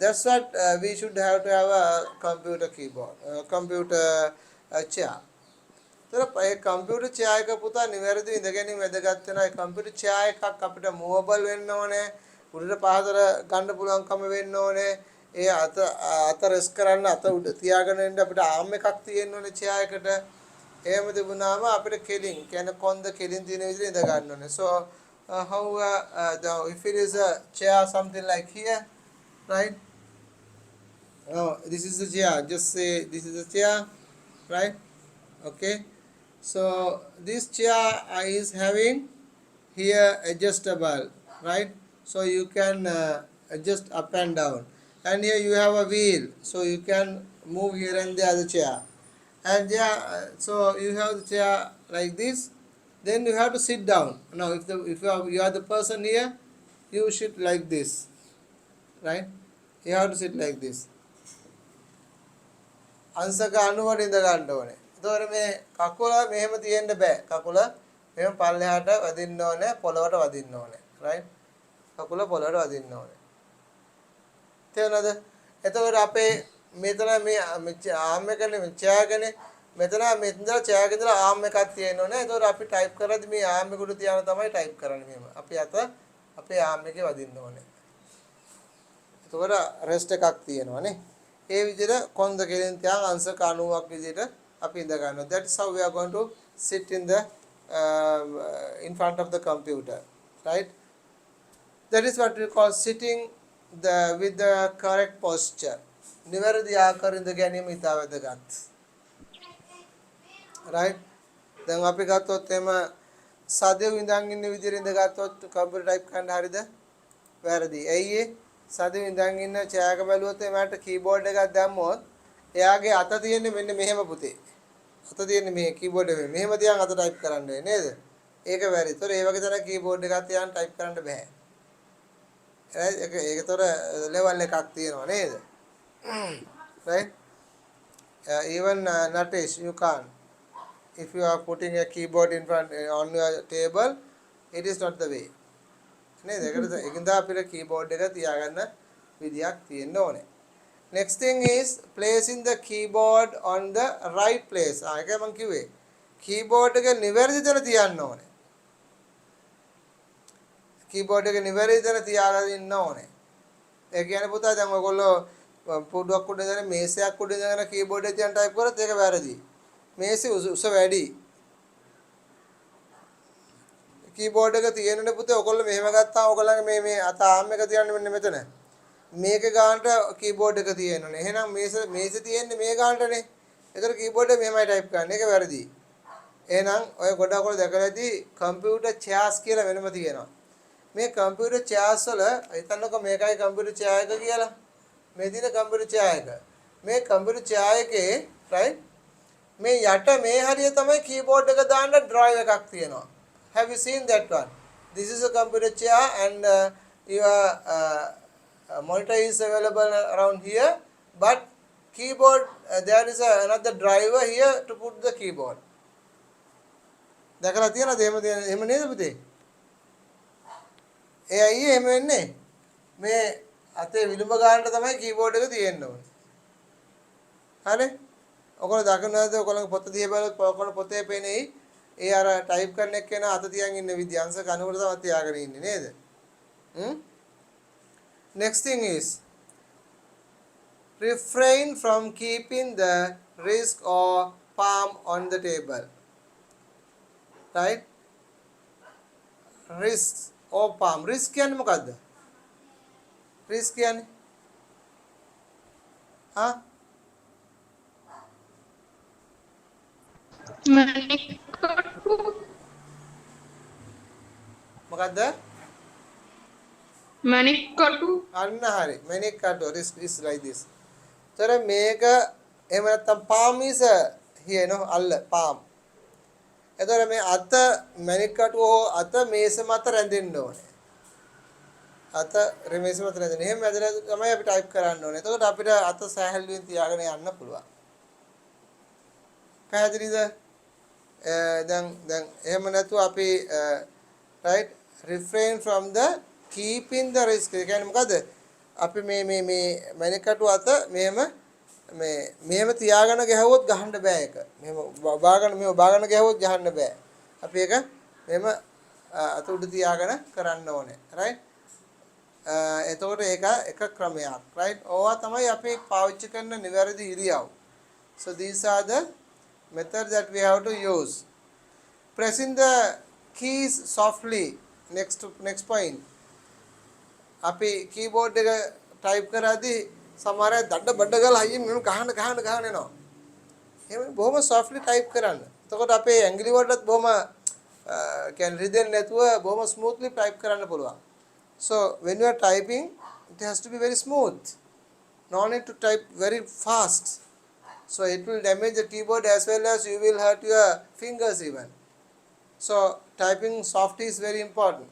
That's what we should have to have a computer keyboard, computer chair. तर ඒ computer chair එක පුතා නිවැරදිව ඉඳ ගැනීම වැදගත් වෙනවා. ඒ computer chair එකක් අපිට මූවබල් වෙන්න ඕනේ. උඩට පහතට ගන්න පුළුවන්කම වෙන්න ඕනේ. ඒ අත රෙස් කරන්න අත උඩ තියාගෙන ඉන්න අපිට ආම් එකක් තියෙන්න ඕනේ චෙයා එකට. එහෙම තිබුණාම අපිට කෙලින් කියන්නේ කොන්ද කෙලින් තියෙන විදිහට ඉඳ ගන්න ඕනේ. So how if it is a chair something like here, right? Oh, this is the chair. Just say this is the chair, right? Okay. So this chair is having here adjustable, right? So you can adjust up and down. And here you have a wheel, so you can move here and there the chair. And so you have the chair like this. Then you have to sit down. Now if you are the person here, you sit like this, right? You have to sit like this. අංශක 90ට ඉඳ ගන්න ඕනේ. එතකොට මේ කකුල මෙහෙම තියෙන්න බෑ. කකුල මෙහෙම පල්ලෙහාට වදින්න ඕනේ, පොළවට වදින්න ඕනේ. right? කකුල පොළවට වදින්න ඕනේ. තේරෙනවද? එතකොට අපේ මෙතන මේ ආම් එකනේ චෑගනේ මෙතනදලා චෑගෙදලා ආම් එකක් තියෙන්න ඕනේ. එතකොට අපි ටයිප් කරද්දි මේ ආම් එක උඩ තියාන තමයි ටයිප් කරන්නේ මෙහෙම. අපි අත අපේ ආම් එකේ වදින්න ඕනේ. එතකොට රෙස්ට් එකක් තියෙනවානේ. ඒ විදිහට කොන්ද කෙලින් තියාන් අංශ 90ක් විදිහට අපි ඉඳ ගන්නවා. That is how we are going to sit in front of the computer, right? That is what we call sitting with the correct posture. නිවැරදි ආකාරයෙන් ඉඳ ගැනීම ඉතා වැදගත්. right? දැන් අපි ගත්තොත් එම සදෙව් ඉඳන් ඉන්න විදිහට ඉඳ ගත්තොත් කම්පියුටර් ටයිප් කරන්න හරියද? වැරදි. ඇයි ඒ? සදෙව් ඉඳන් ඉන්න චෑක බැලුවොත් එයාට කීබෝඩ් එකක් දැම්මොත් එයාගේ අත තියෙන්නේ මෙන්න මෙහෙම පුතේ. අත තියෙන්නේ මේ කීබෝඩ් එකේ මෙහෙම තියන් අත ටයිප් කරන්න වෙන්නේ නේද? ඒක වැරදි. ඒතර ඒ වගේ තැනක කීබෝඩ් එකක් තියන් ටයිප් කරන්න බෑ. ඒකතර ලෙවල් එකක් තියෙනවා නේද? right? Even Natesh, you can't. If you are putting a keyboard in front on your table, it is not the way. නේද? ඒකද අපිට keyboard එක තියාගන්න විදියක් තියෙන්න ඕනේ. Next thing is placing the keyboard on the right place. ඒක මම කිව්වේ. කීබෝඩ් එක නිවැරදි තැන තියන්න ඕනේ. කීබෝඩ් එක නිවැරදි තැන තියාලා ඉන්න ඕනේ. ඒ කියන්නේ පුතා දැන් ඔයගොල්ලෝ පුඩුවක් උඩ ඉඳගෙන මේසයක් උඩ ඉඳගෙන කීබෝඩ් එක තියන් ටයිප් කරොත් ඒක වැරදි. මේසෙ උස වැඩි. කීබෝඩ් එක තියෙනනේ පුතේ ඔයගොල්ලෝ මෙහෙම ගත්තාම ඔයගොල්ලන්ගේ මේ අත ආම් එක තියන්නේ මෙන්න මෙතන. මේක ගන්නට කීබෝඩ් එක තියෙනනේ. එහෙනම් මේසෙ තියෙන්නේ මේ ගන්නටනේ. ඒතර කීබෝඩ් එක මෙහෙමයි ටයිප් කරන්නේ. ඒක වැරදි. එහෙනම් ඔය ගොඩක් ඔය දැකලා ඇති කම්පියුටර් චෙයාර්ස් කියලා වෙනම තියෙනවා. මේ කම්පියුටර් චෙයාර්ස් වල හිතන්නකෝ මේකයි කම්පියුටර් චෙයාර් එක කියලා. මේ දින කම්පියුටර් චෙයාර් එක. මේ කම්පියුටර් චෙයාර් එකේ රයිට් මේ යට මේ හරිය තමයි කීබෝඩ් එක දාන්න ඩ්‍රයිව් එකක් තියෙනවා. Have you seen that one? This is a computer chair and your monitor is available around here, but keyboard there is another driver here to put the keyboard. දැකලා තියෙනවද එහෙම නේද පුතේ? ඒ අයියේ එහෙම වෙන්නේ. මේ අතේ විලුඹ ගන්නට තමයි කීබෝඩ් එක තියෙන්න ඕනේ. හරි? ඔයගොල්ලෝ දකින්නද ඔයගොල්ලෝ පොත දිහා බලද්දී ඔයගොල්ලෝ පොතේ පේන්නේ ඒ අර ටයිප් කරන එක්කෙනා අත තියන් ඉන්න විදිය අංශක අනුවර තමයි තියාගෙන ඉන්නේ නේද? Next thing is refrain from keeping the wrist or palm on the table. Right? Wrist or palm. Wrist කියන්නේ මොකද්ද? Wrist කියන්නේ හා මණිකටු මොකද්ද? මණිකටු අන්න හරි. මැනික් කටුව wrist is like this. තර මේක එහෙම නැත්නම් palm is here no අල්ල palm. එතකොට මේ අත මැනික් කටුව හෝ අත මේස මත රැඳෙන්න ඕනේ. අත මේස මත රැඳෙන්න. එහෙම ඇදලා තමයි අපි ටයිප් කරන්න ඕනේ. එතකොට අපිට අත සෑහළුවෙන් තියාගෙන යන්න පුළුවන්. පැහැදිලිද? දැන් එහෙම නැතුව අපි right refrain from the keeping the risk. ඒ කියන්නේ මොකද? අපි මේ මැනික් කටුව අත මෙහෙම තියාගෙන ගැහුවොත් ගහන්න බෑ ඒක. මෙහෙම බාගන්න ගැහුවොත් ගහන්න බෑ. අපි ඒක මෙහෙම අත උඩ තියාගෙන කරන්න ඕනේ. right? එතකොට ඒක එක ක්‍රමයක්. right? ඕවා තමයි අපි පාවිච්චි කරන නිවැරදි ඉරියව්. So these are the methods that we have to use. Pressing the keys softly. Next point. අපි keyboard එක type කරද්දී සමහර අය දඩ බඩ ගාලා අයියෙන් මෙන්න ගහන එනවා. එහෙම බොහොම softly type කරන්න. එතකොට අපේ ඇඟිලි වලටත් බොහොම කියන්නේ රිදෙන්නේ නැතුව බොහොම smoothly type කරන්න පුළුවන්. So when you are typing it has to be very smooth. No need to type very fast. So it will damage the keyboard as well as you will hurt your fingers even. So typing soft is very important.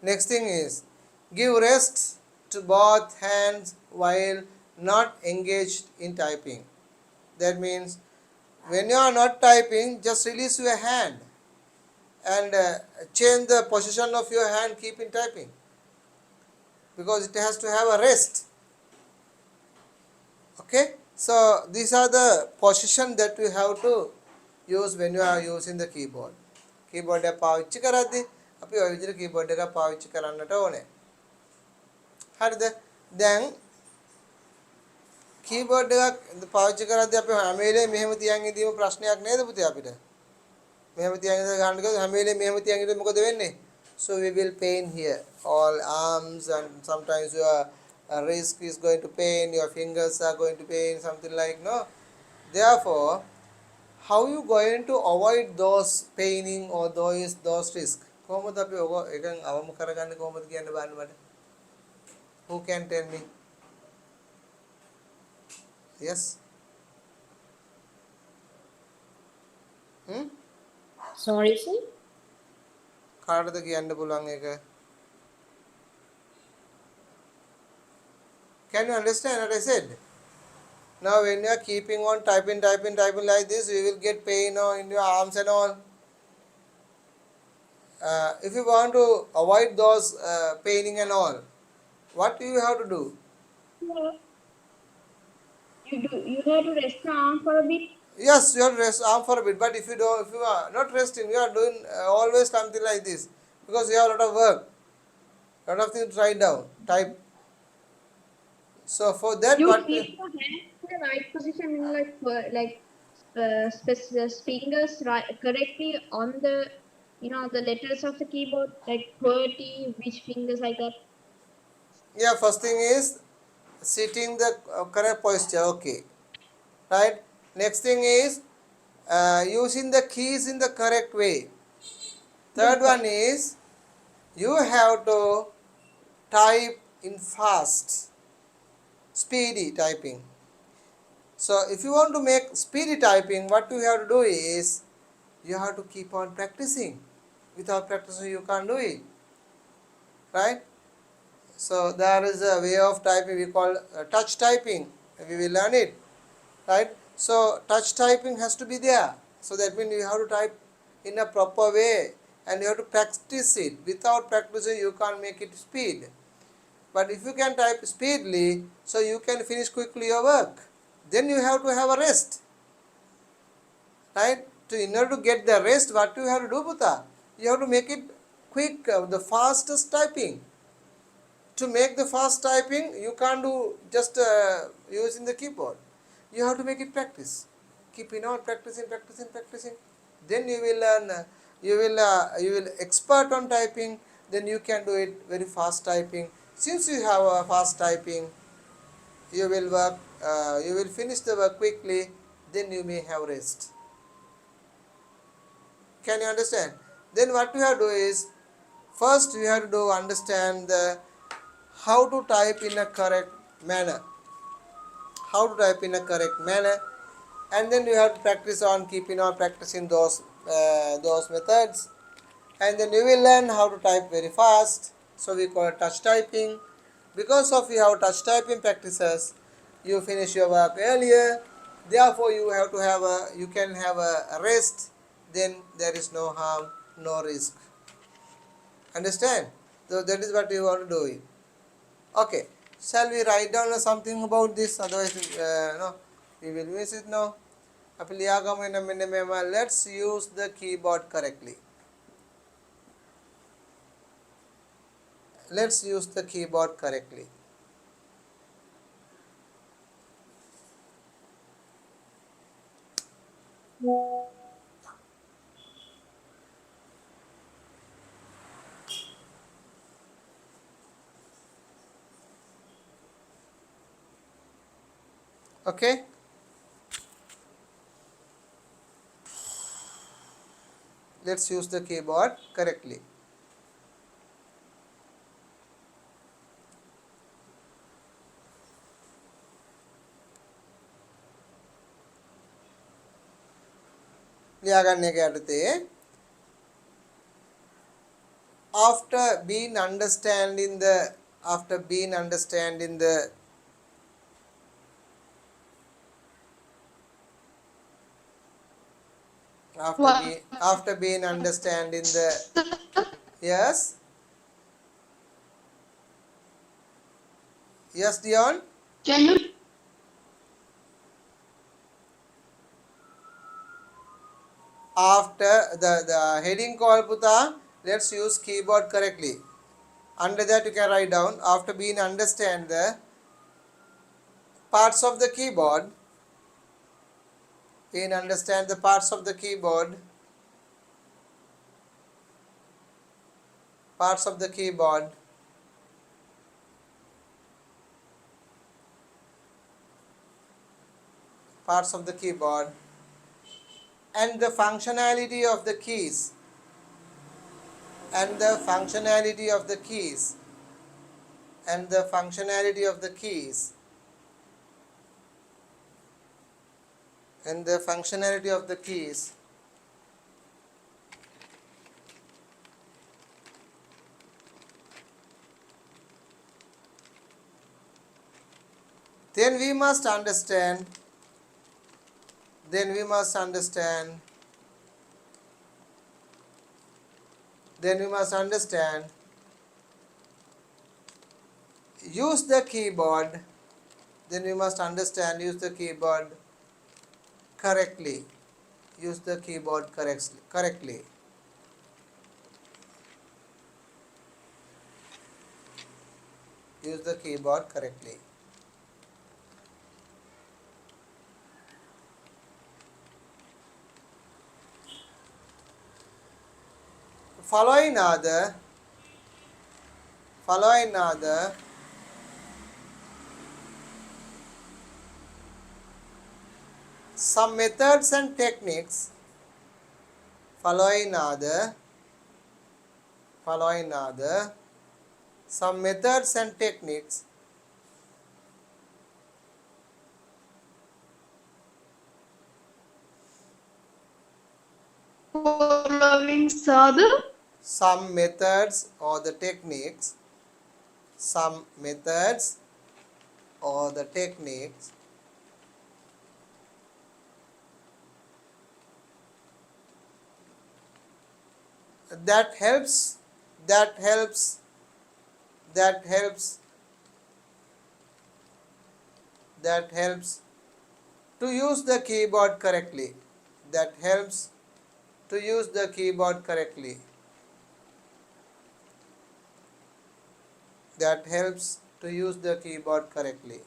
Next thing is give rest to both hands while not engaged in typing. That means when you are not typing, just release your hand and change the position of your hand, keep in typing, because it has to have a rest. Okay, so these are the position that you have to use when you are using the keyboard. Keyboard එක පාවිච්චි කරද්දී අපි ඔය විදිහට keyboard එක පාවිච්චි කරන්නට ඕනේ. හරිද? දැන් keyboard එකක් පාවිච්චි කරද්දී අපි හැම වෙලේම මෙහෙම තියන් ඉදීම ප්‍රශ්නයක් නේද පුතේ අපිට? මෙහෙම තියන් ඉඳලා ගන්න ගියොත් හැම වෙලේම මෙහෙම තියන් ඉඳලා මොකද වෙන්නේ? So we will pain here all arms and sometimes your wrist is going to pain, your fingers are going to pain, something like no. Therefore, how you going to avoid those paining or those risk? කොහොමද අපි ඔක එකෙන් අවම කරගන්නේ කොහොමද කියන්න බලන්න මට. Who can tell me? Yes. Sorry, sir. කාටද කියන්න පුළුවන් ඒක? Can you understand what I said? Now when you are keeping on typing like this, you will get pain in your arms and all. If you want to avoid those paining and all, what do you have to do? You have to rest your arm for a bit. Yes, you have to rest arm for a bit, but if you are not resting, you are doing always something like this, because you have a lot of work, lot of things to write down, type. So for that, You what? keep your hands in the right position, fingers right correctly on the the letters of the keyboard, like QWERTY, which fingers like that. Yeah, first thing is sitting the correct posture. Okay, right. Next thing is using the keys in the correct way. Yes, Third sir. one is you have to type in fast, speedy typing. So if you want to make speedy typing, what you have to do is you have to keep on practicing. Without practicing, you can't do it, right? So there is a way of typing we call touch typing. We will learn it, right? So touch typing has to be there. So that means you have to type in a proper way and you have to practice it. Without practicing, you can't make it speed. But if you can type speedily, so you can finish quickly your work. Then you have to have a rest, right? So in order to get the rest, what you have to do, Buddha? You have to make it quick, the fastest typing. To make the fast typing, you can't do just using the keyboard. You have to make it practice. Keeping on practicing, practicing, practicing. Then you will learn. You will expert on typing. Then you can do it very fast typing. Since you have a fast typing, you will work. You will finish the work quickly. Then you may have rest. Can you understand? Then what you have to do is first you have to do understand the how to type in a correct manner. How to type in a correct manner, and then you have to practice on keeping on practicing those methods, and then you will learn how to type very fast. So we call it touch typing. Because of you have touch typing practices, you finish your work earlier. Therefore you have to have a you can have a rest. Then there is no harm, no risk. Understand? So that is what you want to do it. Okay, shall we write down something about this? Otherwise, no, we will miss it now. Let's use the keyboard correctly. Let's use the keyboard correctly. Okay. Let's use the keyboard correctly. After being understanding the after being understanding the What? after being understanding the yes, yes, Dion. Can you? After the heading called Puta, let's use keyboard correctly. Under that you can write down after being understand the parts of the keyboard. Being understand the parts of the keyboard. Parts of the keyboard. Parts of the keyboard. And the functionality of the keys. And the functionality of the keys. And the functionality of the keys. And the functionality of the keys. Then we must understand. Then we must understand. Then we must understand. Use the keyboard. Then we must understand. Use the keyboard correctly. Use the keyboard correctly. Use the keyboard correctly. Following are the some methods and techniques. Following are the some methods and techniques Following Sadhu. some methods or the techniques some methods or the techniques that helps that helps that helps that helps to use the keyboard correctly that helps to use the keyboard correctly that helps to use the keyboard correctly.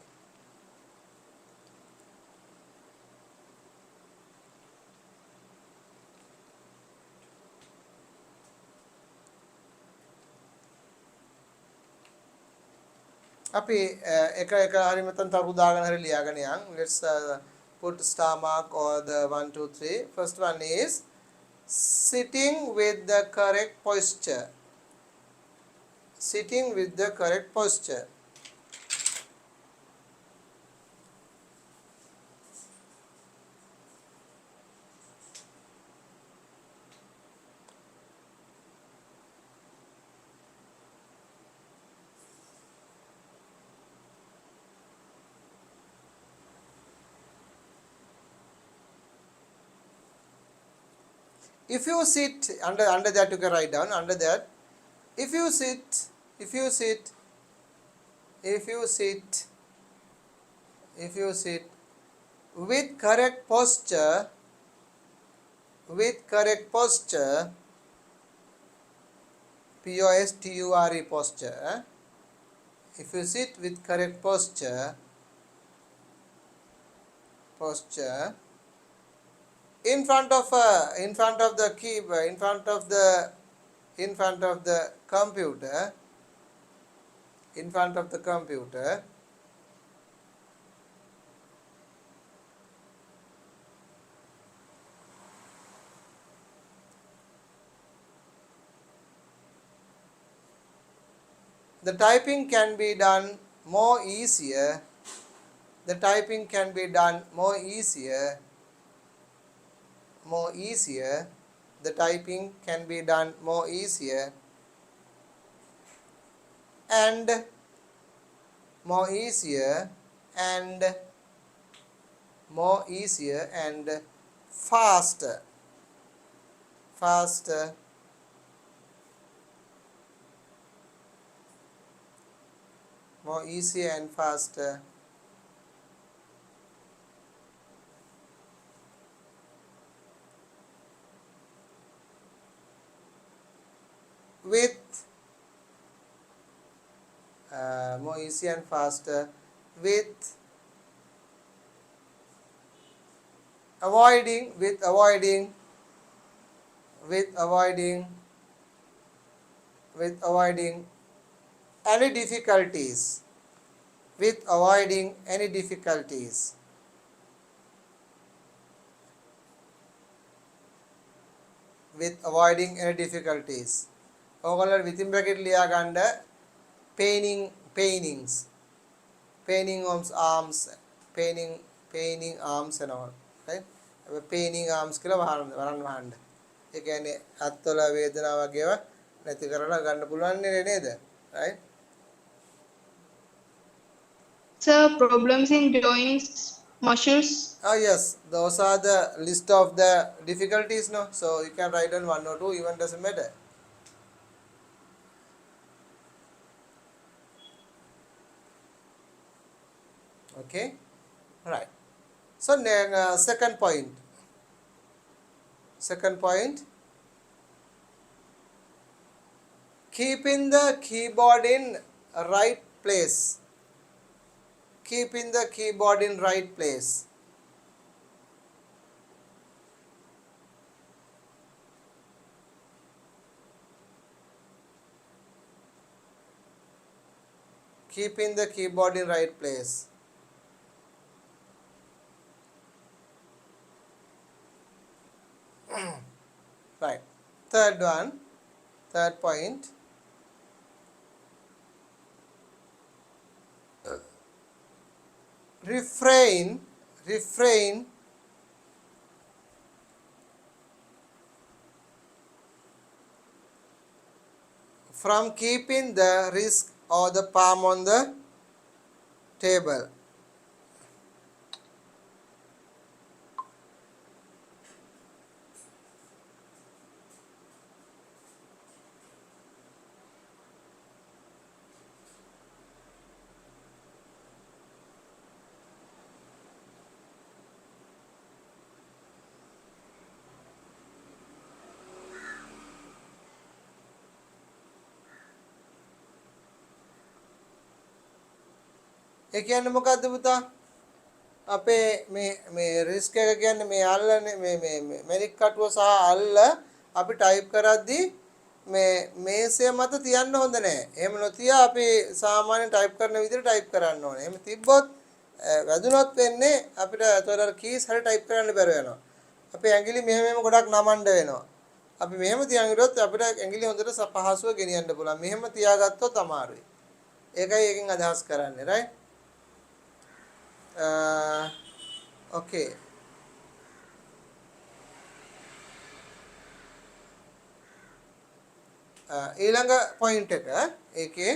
අපි එක එක හරි මතන් තරු දාගෙන හරි ලියාගෙන යන්. Let's put star mark or the 1 2 3. First one is sitting with the correct posture. Sitting with the correct posture. If you sit under that, you can write down under that. If you sit if you sit if you sit if you sit with correct posture posture posture. If you sit with correct posture in front of the keyboard, in front of the computer, the typing can be done more easier. The typing can be done more easier. The typing can be done more easier and faster more easier and faster with more easier and faster with avoiding any difficulties with avoiding any difficulties ඕගොල්ලෝ within bracket ලියා ගන්න paining arms and all, right? Paining arms කියලා වහන්න. ඒ කියන්නේ අත්වල වේදනාව වගේව නැති කරලා ගන්න පුළුවන් නේද? Right? Sir, problems in joints, muscles. Oh yes, those are the list of the difficulties, no? So you can write down 1 or 2, even doesn't matter. Okay, right. So second point, keeping the keyboard in right place. Keeping the keyboard in right place. Keeping the keyboard in right place. Right. Third point, refrain from keeping the wrist or the palm on the table. ඒ කියන්නේ මොකද්ද පුතා? අපේ මේ risk එක කියන්නේ මේ අල්ලන්නේ මේ මැනික් කටුව සහ අල්ල අපි ටයිප් කරද්දී මේ මේසය මත තියන්න හොඳ නැහැ. එහෙම නොතියා අපි සාමාන්‍ය ටයිප් කරන විදිහට ටයිප් කරන්න ඕනේ. එහෙම තිබ්බොත් වැදුනොත් වෙන්නේ අපිට ඒතර කීස් හරිය ටයිප් කරන්න බැරුව යනවා. අපේ ඇඟිලි මෙහෙම ගොඩක් නමන්න වෙනවා. අපි මෙහෙම තියන් ඉරොත් අපිට ඇඟිලි හොඳට පහසුව ගෙනියන්න පුළුවන්. මෙහෙම තියාගත්තොත් අමාරුයි. ඒකයි එකෙන් අදහස් කරන්නේ, right? Okay. ඊළඟ පොයින්ට් එක ඒකේ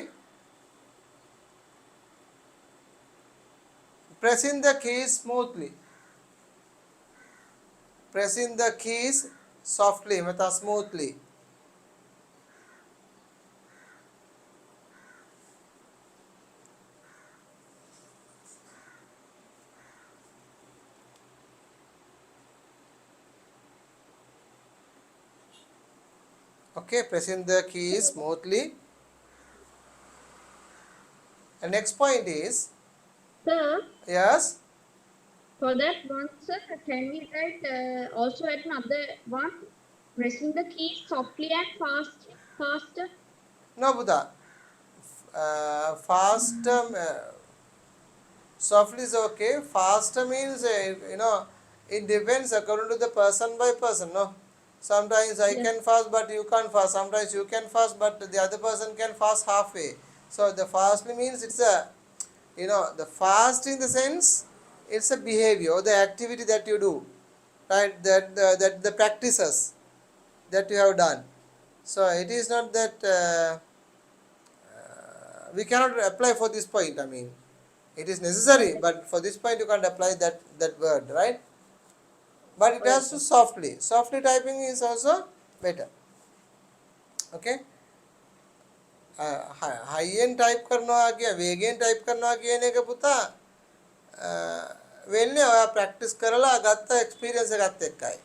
pressing the keys smoothly. Pressing the keys softly meta smoothly. Okay, pressing the keys smoothly. And next point is, Sir, yes, for that one, sir, can we write also at another one, pressing the keys softly and faster? no Buddha. Fast, softly is okay. Faster means it depends according to the person by person. No, sometimes I Yes. can fast but you can't fast. Sometimes you can fast but the other person can fast halfway. So the fastly means it's a the fast in the sense it's a behavior or the activity that you do, right? That the practices that you have done. So it is not that we cannot apply for this point. I mean, it is necessary, but for this point you can't apply that word, right? But it has to softly typing is also better. Okay. හයියෙන් type කරනවා කිය වේගෙන් type කරනවා කියන එක පුතා වෙන්නේ ඔයා ප්‍රැක්ටිස් කරලා ගත්ත එක්ස්පීරියන්ස් එකත් එක්කයි.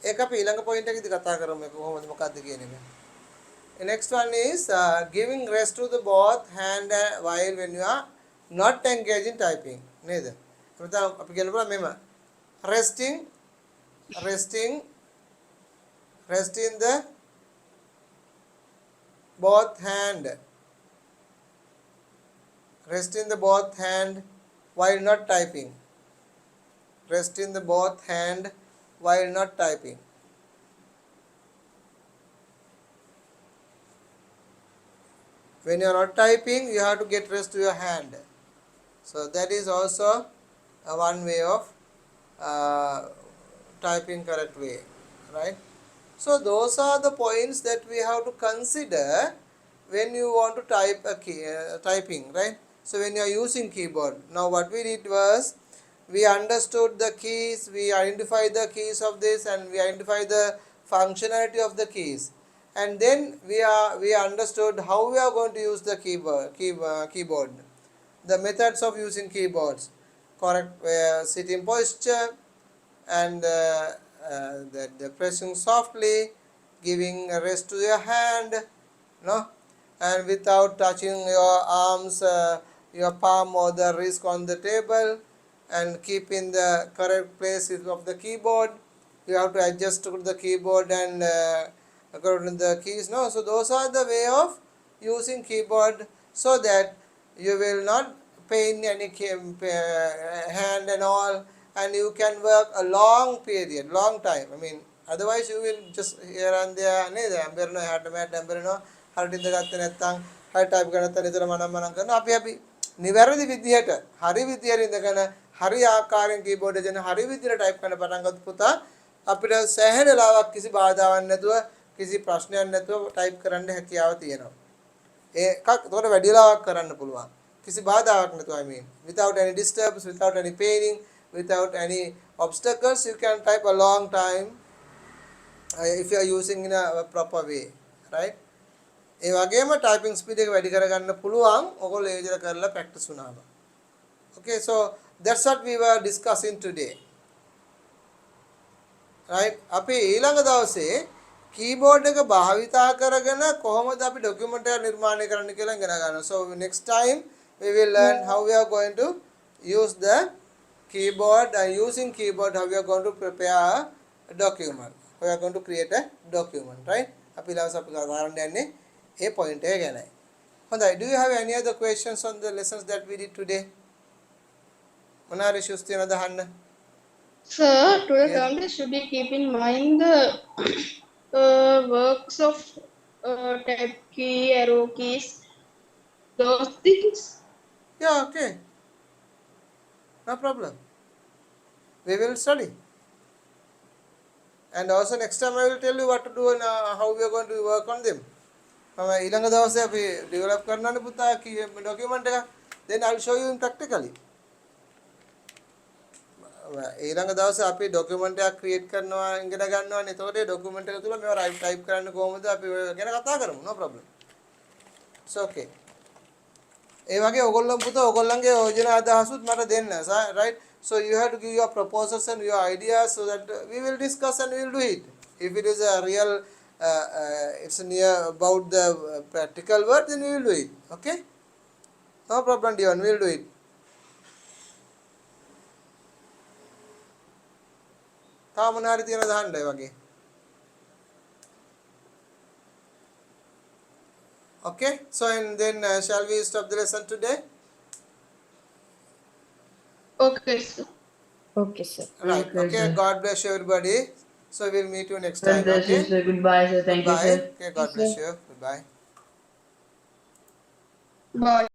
ඒක අපි ඊළඟ පොයින්ට් එකේදී කතා කරමු ඒක කොහොමද මොකක්ද කියන එක. The next one is giving rest to the both hand while when you are not engaged in typing. නේද? එතන අපි කියන්න පුළුවන් මෙම resting the both hand. Resting the both hand while not typing. Resting the both hand while not typing. When you are not typing, you have to get rest to your hand. So that is also one way of typing correct way, right? So those are the points that we have to consider when you want to type a key, typing, right? So when you are using keyboard, now what we did was we understood the keys, we identified the keys of this, and we identified the functionality of the keys, and then we understood how we are going to use the keyboard, the methods of using keyboards. correct sitting posture, and the pressing softly, giving a rest to your hand, no, and without touching your arms, your palm or the wrist on the table, and keeping the correct place of the keyboard. You have to adjust to the keyboard and according to the keys, no. So those are the way of using keyboard, so that you will not pain any hand and all, and you can work a long period, long time. I mean, otherwise you will just here and there නේද අම්බරන හැට මෑට අම්බරනවා හරියට ඉඳගත්තේ නැත්නම් හරි type කරන නැත්නම් නිතර මනම් කරනවා අපි නිවැරදි විදිහට හරි විදිහට ඉඳගෙන හරි ආකාරයෙන් කීබෝඩ් එකෙන් හරි විදිහට ටයිප් කරන්න පටන් ගත්ත පුතා අපිට සෑහෙන වෙලාවක් කිසි බාධාවක් නැතුව කිසි ප්‍රශ්නයක් නැතුව ටයිප් කරන්න හැකියාව තියෙනවා. ඒකක් එතකොට වැඩි වෙලාවක් කරන්න පුළුවන්. කිසි බාධාවක් නැතුව, I mean, without any disturbance, without any paining, without any obstacles, you can type a long time if you are using in a proper way, right? ඒ වගේම typing speed එක වැඩි කරගන්න පුළුවන් ඔයගොල්ලෝ ඒ විදිහට කරලා practice වුණාම. Okay, so that's what we were discussing today, right? අපි ඊළඟ දවසේ keyboard එක භාවිතා කරගෙන කොහොමද අපි document එක නිර්මාණය කරන්න කියලා ඉගෙන ගන්නවා. So next time we will learn how we are going to use the keyboard, and using keyboard how we are going to prepare a document. We are going to create a document, right? අපි ඊළඟ අපි ගන්න යන්නේ ඒ point එක ගැනයි. හොඳයි, do you have any other questions on the lessons that we did today? මොනවා issues තියෙනවද අහන්න? Sir, to the Yes. country should we keep in mind the works of tab key, arrow keys, those things? Yeah, okay. No problem. We will study. And also next time I will tell you what to do and how we are going to work on them. ඊළඟ දවසේ අපි develop කරනවානේ පුතා document එක. Then I will show you in practically. ඊළඟ දවසේ අපි document එකක් create කරනවා ඉගෙන ගන්නවානේ. එතකොට ඒ document එක තුල මේවා type කරන්න කොහොමද අපි ඔය ගැන කතා කරමු. No problem. It's okay. ඒ වගේ ඔයගොල්ලෝ පුතා ඔයගොල්ලන්ගේ යෝජනා අදහසුත් මට දෙන්න, right? So you have to give your proposals and your ideas so that we will discuss and we will do it. If it is a real it's near about the practical work, then we will do it. Okay, no problem Dion, we will do it. තා මොනවා හරි තියෙනවද අහන්න ඒ වගේ? Okay, so and then shall we stop the lesson today? Okay, sir. Okay, sir. Right. Okay, sir. God bless you everybody. So we will meet you next God time. bless you, Okay, sir. Goodbye, sir. Thank you, goodbye. sir. Okay, God bless you. Goodbye. Bye.